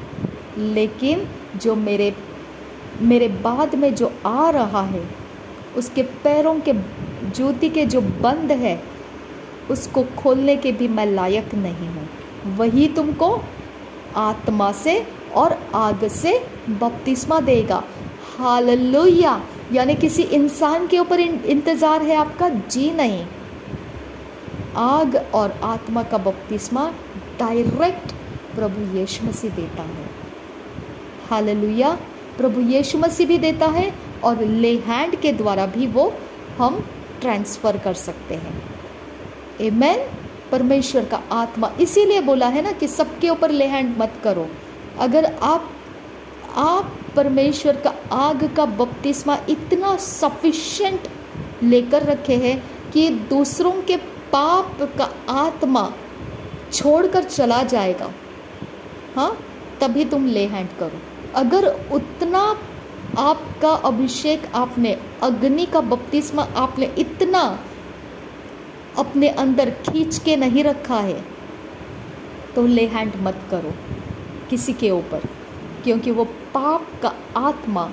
लेकिन जो मेरे बाद में जो आ रहा है, उसके पैरों के जूती के जो बंद है, उसको खोलने के भी मैं लायक नहीं हूँ। वही तुमको आत्मा से और आग से बपतिस्मा देगा। हालेलुया। यानी किसी इंसान के ऊपर इंतज़ार है आपका? जी नहीं। आग और आत्मा का बपतिस्मा डायरेक्ट प्रभु यीशु मसीह देता है। हालेलुया। प्रभु यीशु मसीह भी देता है और ले हैंड के द्वारा भी वो हम ट्रांसफ़र कर सकते हैं। आमेन। परमेश्वर का आत्मा इसीलिए बोला है ना कि सबके ऊपर ले हैंड मत करो। अगर आप परमेश्वर का आग का बपतिस्मा इतना सफिशिएंट लेकर रखे हैं कि दूसरों के पाप का आत्मा छोड़कर चला जाएगा, हाँ, तभी तुम ले हैंड करो। अगर उतना आपका अभिषेक, आपने अग्नि का बपतिस्मा आपने इतना अपने अंदर खींच के नहीं रखा है, तो ले हैंड मत करो किसी के ऊपर, क्योंकि वो पाप का आत्मा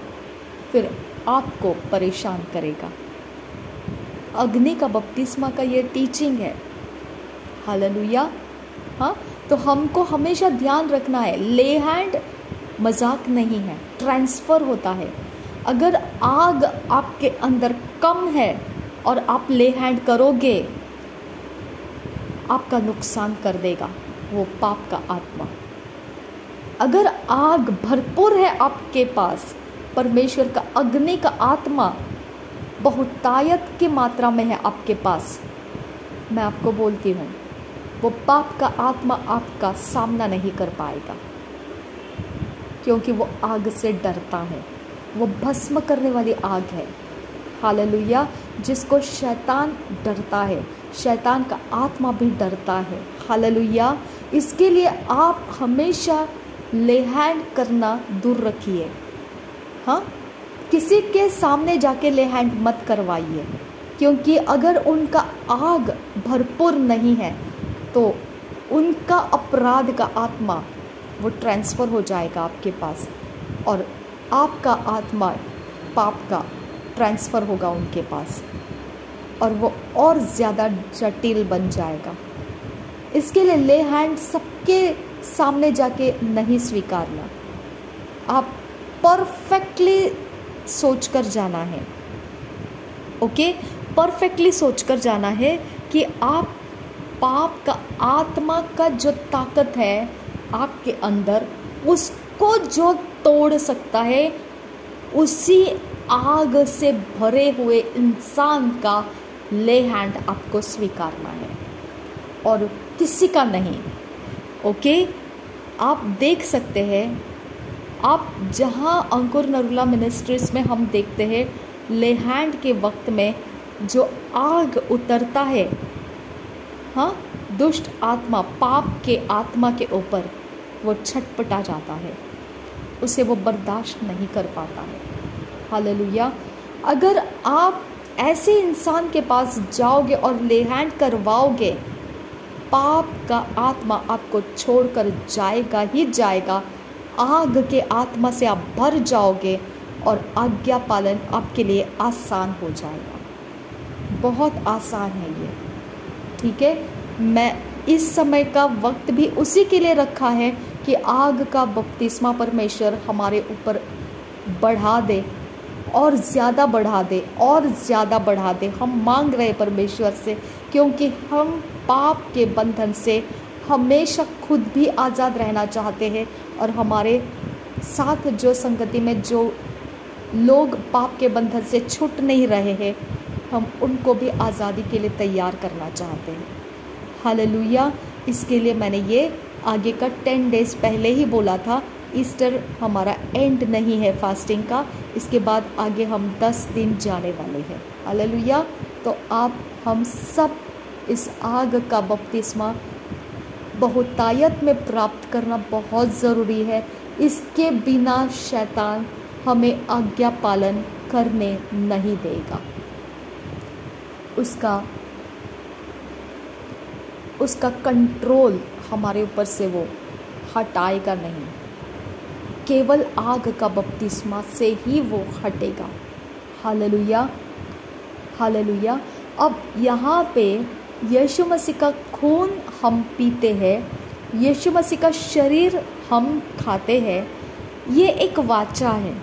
फिर आपको परेशान करेगा। अग्नि का बपतिस्मा का ये टीचिंग है। हालेलुया। हाँ, तो हमको हमेशा ध्यान रखना है, ले हैंड मजाक नहीं है, ट्रांसफ़र होता है। अगर आग आपके अंदर कम है और आप ले हैंड करोगे, आपका नुकसान कर देगा वो पाप का आत्मा। अगर आग भरपूर है आपके पास, परमेश्वर का अग्नि का आत्मा बहुतायत की मात्रा में है आपके पास, मैं आपको बोलती हूँ, वो पाप का आत्मा आपका सामना नहीं कर पाएगा, क्योंकि वो आग से डरता है। वो भस्म करने वाली आग है। हालेलुया। जिसको शैतान डरता है, शैतान का आत्मा भी डरता है। हालेलुया। इसके लिए आप हमेशा ले हैंड करना दूर रखिए। हाँ, किसी के सामने जाके ले हैंड मत करवाइए, क्योंकि अगर उनका आग भरपूर नहीं है तो उनका अपराध का आत्मा वो ट्रांसफ़र हो जाएगा आपके पास, और आपका आत्मा पाप का ट्रांसफ़र होगा उनके पास, और वो और ज़्यादा जटिल बन जाएगा। इसके लिए ले हैंड सबके सामने जाके नहीं स्वीकारना। आप परफेक्टली सोचकर जाना है। ओके, परफेक्टली सोचकर जाना है कि आप पाप का आत्मा का जो ताकत है आपके अंदर, उसको जो तोड़ सकता है, उसी आग से भरे हुए इंसान का ले हैंड आपको स्वीकारना है और किसी का नहीं। ओके, आप देख सकते हैं, आप जहां अंकुर नरूला मिनिस्ट्रीज में हम देखते हैं ले हैंड के वक्त में जो आग उतरता है, हाँ, दुष्ट आत्मा, पाप के आत्मा के ऊपर वो छटपटा जाता है, उसे वो बर्दाश्त नहीं कर पाता है। हालेलुया। अगर आप ऐसे इंसान के पास जाओगे और ले हैंड करवाओगे, पाप का आत्मा आपको छोड़कर जाएगा ही जाएगा। आग के आत्मा से आप भर जाओगे और आज्ञा पालन आपके लिए आसान हो जाएगा। बहुत आसान है ये, ठीक है। मैं इस समय का वक्त भी उसी के लिए रखा है कि आग का बपतिस्मा परमेश्वर हमारे ऊपर बढ़ा दे, और ज़्यादा बढ़ा दे, और ज़्यादा बढ़ा दे। हम मांग रहे परमेश्वर से, क्योंकि हम पाप के बंधन से हमेशा खुद भी आज़ाद रहना चाहते हैं, और हमारे साथ जो संगति में जो लोग पाप के बंधन से छूट नहीं रहे हैं, हम उनको भी आज़ादी के लिए तैयार करना चाहते हैं। हालेलुया। इसके लिए मैंने ये आगे का 10 डेज़ पहले ही बोला था। ईस्टर हमारा एंड नहीं है फास्टिंग का, इसके बाद आगे हम 10 दिन जाने वाले हैं। हालेलुया। तो आप हम सब इस आग का बपतिस्मा बहुतायत में प्राप्त करना बहुत ज़रूरी है। इसके बिना शैतान हमें आज्ञा पालन करने नहीं देगा, उसका कंट्रोल हमारे ऊपर से वो हटाएगा नहीं। केवल आग का बपतिस्मा से ही वो हटेगा। Hallelujah, hallelujah. अब यहाँ पे यीशु मसीह का खून हम पीते हैं, यीशु मसीह का शरीर हम खाते हैं, ये एक वाचा है।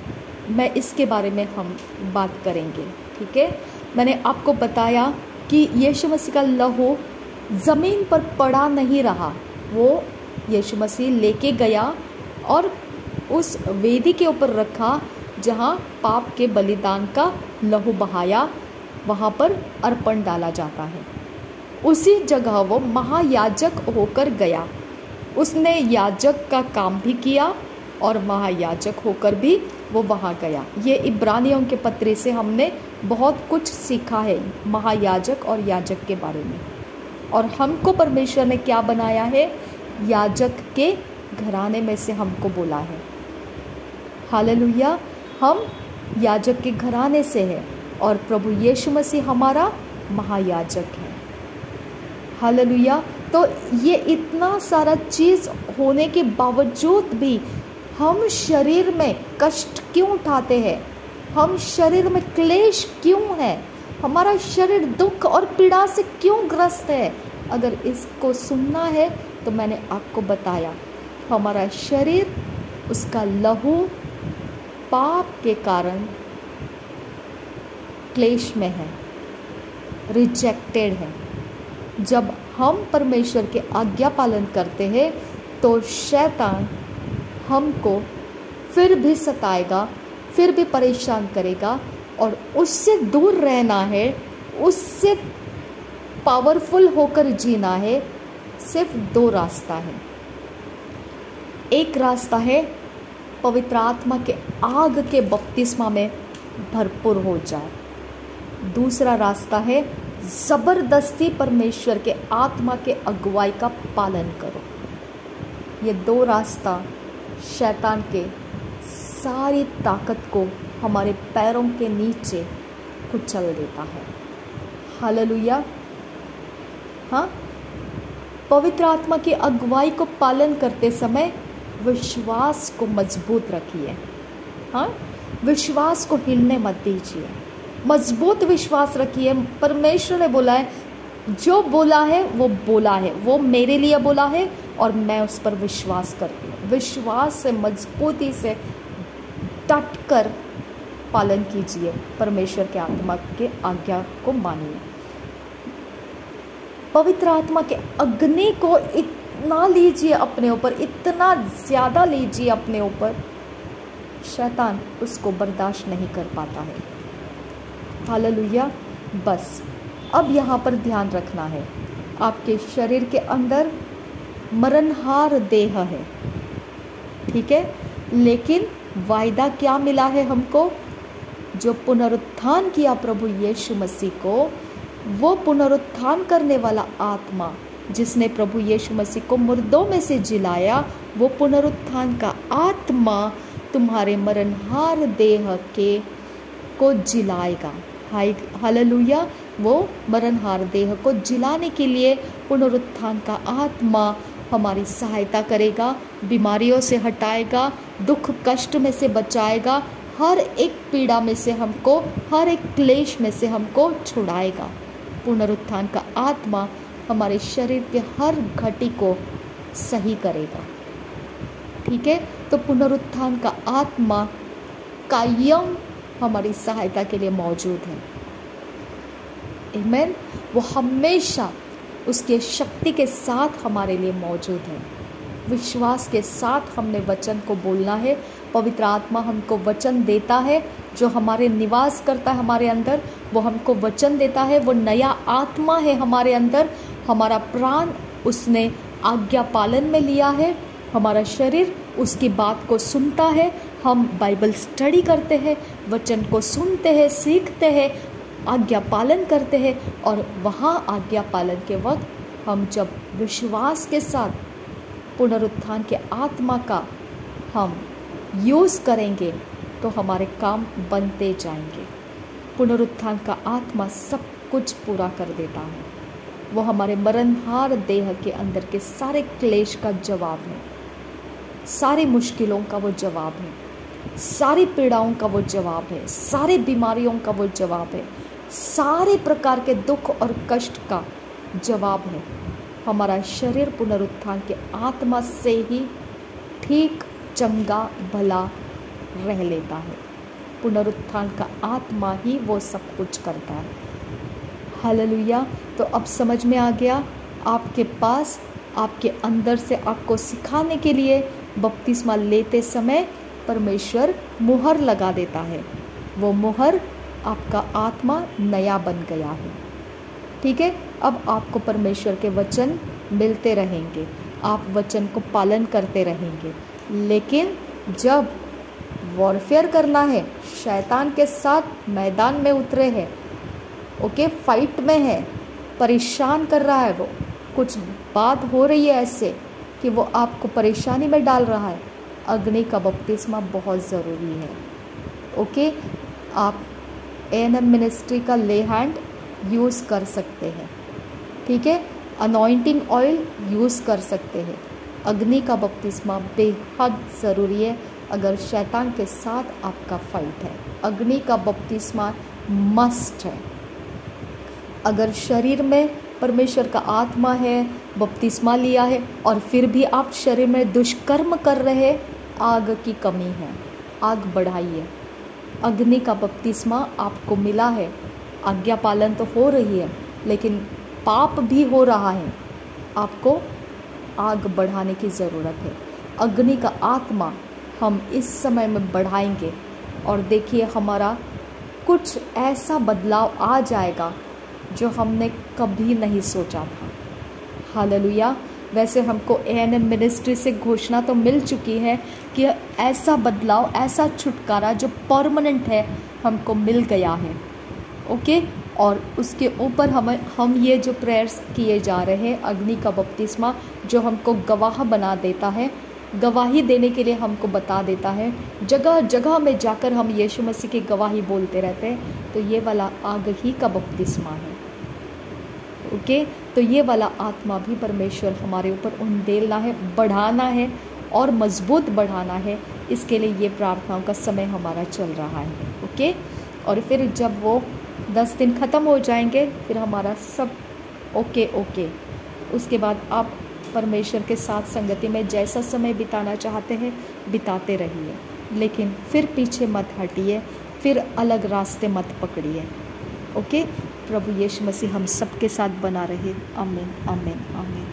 मैं इसके बारे में हम बात करेंगे, ठीक है। मैंने आपको बताया कि यीशु मसीह का लहू ज़मीन पर पड़ा नहीं रहा, वो यीशु मसीह लेके गया और उस वेदी के ऊपर रखा जहाँ पाप के बलिदान का लहू बहाया, वहाँ पर अर्पण डाला जाता है। उसी जगह वो महायाजक होकर गया, उसने याजक का काम भी किया और महायाजक होकर भी वो वहाँ गया। ये इब्रानियों के पत्री से हमने बहुत कुछ सीखा है महायाजक और याजक के बारे में। और हमको परमेश्वर ने क्या बनाया है, याजक के घराने में से हमको बोला है। हालेलुया। हम याजक के घराने से हैं और प्रभु यीशु मसीह हमारा महायाजक है। हालेलुया। तो ये इतना सारा चीज़ होने के बावजूद भी हम शरीर में कष्ट क्यों उठाते हैं, हम शरीर में क्लेश क्यों है, हमारा शरीर दुख और पीड़ा से क्यों ग्रस्त है। अगर इसको सुनना है तो मैंने आपको बताया, हमारा शरीर, उसका लहू पाप के कारण क्लेश में है, रिजेक्टेड है। जब हम परमेश्वर के आज्ञा पालन करते हैं तो शैतान हमको फिर भी सताएगा, फिर भी परेशान करेगा, और उससे दूर रहना है, उससे पावरफुल होकर जीना है। सिर्फ 2 रास्ता है। एक रास्ता है पवित्र आत्मा के आग के बपतिस्मा में भरपूर हो जाए, दूसरा रास्ता है ज़बरदस्ती परमेश्वर के आत्मा के अगुवाई का पालन करो। ये 2 रास्ता शैतान के सारी ताकत को हमारे पैरों के नीचे कुचल देता है। हालेलुया। हाँ, पवित्र आत्मा की अगुवाई को पालन करते समय विश्वास को मजबूत रखिए। हाँ, विश्वास को हिलने मत दीजिए, मजबूत विश्वास रखिए। परमेश्वर ने बोला है, जो बोला है वो बोला है, वो मेरे लिए बोला है और मैं उस पर विश्वास करती हूँ। विश्वास से, मजबूती से डट कर पालन कीजिए, परमेश्वर के आत्मा के आज्ञा को मानिए। पवित्र आत्मा के अग्नि को इतना लीजिए अपने ऊपर, इतना ज़्यादा लीजिए अपने ऊपर, शैतान उसको बर्दाश्त नहीं कर पाता है। हालेलुया। बस अब यहाँ पर ध्यान रखना है, आपके शरीर के अंदर मरणहार देह है, ठीक है, लेकिन वायदा क्या मिला है हमको, जो पुनरुत्थान किया प्रभु यीशु मसीह को, वो पुनरुत्थान करने वाला आत्मा जिसने प्रभु यीशु मसीह को मुर्दों में से जिलाया, वो पुनरुत्थान का आत्मा तुम्हारे मरणहार देह को जिलाएगा। हालेलुया। वो मरणहार देह को जिलाने के लिए पुनरुत्थान का आत्मा हमारी सहायता करेगा, बीमारियों से हटाएगा, दुख कष्ट में से बचाएगा, हर एक पीड़ा में से हमको, हर एक क्लेश में से हमको छुड़ाएगा। पुनरुत्थान का आत्मा हमारे शरीर के हर घटी को सही करेगा, ठीक है। तो पुनरुत्थान का आत्मा कायम हमारी सहायता के लिए मौजूद है। आमीन। वो हमेशा उसके शक्ति के साथ हमारे लिए मौजूद है। विश्वास के साथ हमने वचन को बोलना है। पवित्र आत्मा हमको वचन देता है, जो हमारे निवास करता है हमारे अंदर, वो हमको वचन देता है। वो नया आत्मा है हमारे अंदर, हमारा प्राण उसने आज्ञा पालन में लिया है, हमारा शरीर उसकी बात को सुनता है। हम बाइबल स्टडी करते हैं, वचन को सुनते हैं, सीखते हैं, आज्ञा पालन करते हैं, और वहाँ आज्ञा पालन के वक्त हम जब विश्वास के साथ पुनरुत्थान के आत्मा का हम यूज़ करेंगे तो हमारे काम बनते जाएंगे। पुनरुत्थान का आत्मा सब कुछ पूरा कर देता है। वो हमारे मरणहार देह के अंदर के सारे क्लेश का जवाब है, सारी मुश्किलों का वो जवाब है, सारी पीड़ाओं का वो जवाब है, सारी बीमारियों का वो जवाब है, सारे प्रकार के दुख और कष्ट का जवाब है। हमारा शरीर पुनरुत्थान के आत्मा से ही ठीक, चंगा, भला रह लेता है। पुनरुत्थान का आत्मा ही वो सब कुछ करता है। हालेलुया। तो अब समझ में आ गया, आपके पास, आपके अंदर से आपको सिखाने के लिए बपतिस्मा लेते समय परमेश्वर मुहर लगा देता है। वो मुहर, आपका आत्मा नया बन गया है। ठीक है, अब आपको परमेश्वर के वचन मिलते रहेंगे, आप वचन को पालन करते रहेंगे। लेकिन जब वॉरफेयर करना है, शैतान के साथ मैदान में उतरे हैं, ओके, फाइट में है, परेशान कर रहा है, वो कुछ बात हो रही है ऐसे कि वो आपको परेशानी में डाल रहा है, अग्नि का बपतिस्मा बहुत ज़रूरी है। ओके, आप ANM मिनिस्ट्री का ले हैंड यूज़ कर सकते हैं। ठीक है, अनॉइंटिंग ऑयल यूज़ कर सकते हैं। अग्नि का बपतिस्मा बेहद ज़रूरी है अगर शैतान के साथ आपका फाइट है। अग्नि का बपतिस्मा मस्ट है। अगर शरीर में परमेश्वर का आत्मा है, बपतिस्मा लिया है, और फिर भी आप शरीर में दुष्कर्म कर रहे, आग की कमी है, आग बढ़ाइए। अग्नि का बपतिस्मा आपको मिला है, आज्ञा पालन तो हो रही है, लेकिन पाप भी हो रहा है, आपको आग बढ़ाने की ज़रूरत है। अग्नि का आत्मा हम इस समय में बढ़ाएंगे, और देखिए हमारा कुछ ऐसा बदलाव आ जाएगा जो हमने कभी नहीं सोचा था। हालेलुया। वैसे हमको ANM मिनिस्ट्री से घोषणा तो मिल चुकी है कि ऐसा बदलाव, ऐसा छुटकारा जो परमानेंट है, हमको मिल गया है। ओके, और उसके ऊपर हम ये जो प्रेयर्स किए जा रहे हैं, अग्नि का बपतिस्मा जो हमको गवाह बना देता है, गवाही देने के लिए हमको बता देता है, जगह जगह में जाकर हम यीशु मसीह की गवाही बोलते रहते हैं, तो ये वाला आग ही का बपतिस्मा है। ओके, तो ये वाला आत्मा भी परमेश्वर हमारे ऊपर उंडेलना है, बढ़ाना है और मजबूत बढ़ाना है। इसके लिए ये प्रार्थनाओं का समय हमारा चल रहा है। ओके, और फिर जब वो 10 दिन ख़त्म हो जाएंगे, फिर हमारा सब ओके। उसके बाद आप परमेश्वर के साथ संगति में जैसा समय बिताना चाहते हैं बिताते रहिए, लेकिन फिर पीछे मत हटिए, फिर अलग रास्ते मत पकड़िए। ओके, प्रभु यीशु मसीह हम सबके साथ बना रहे। आमीन, आमीन, आमीन।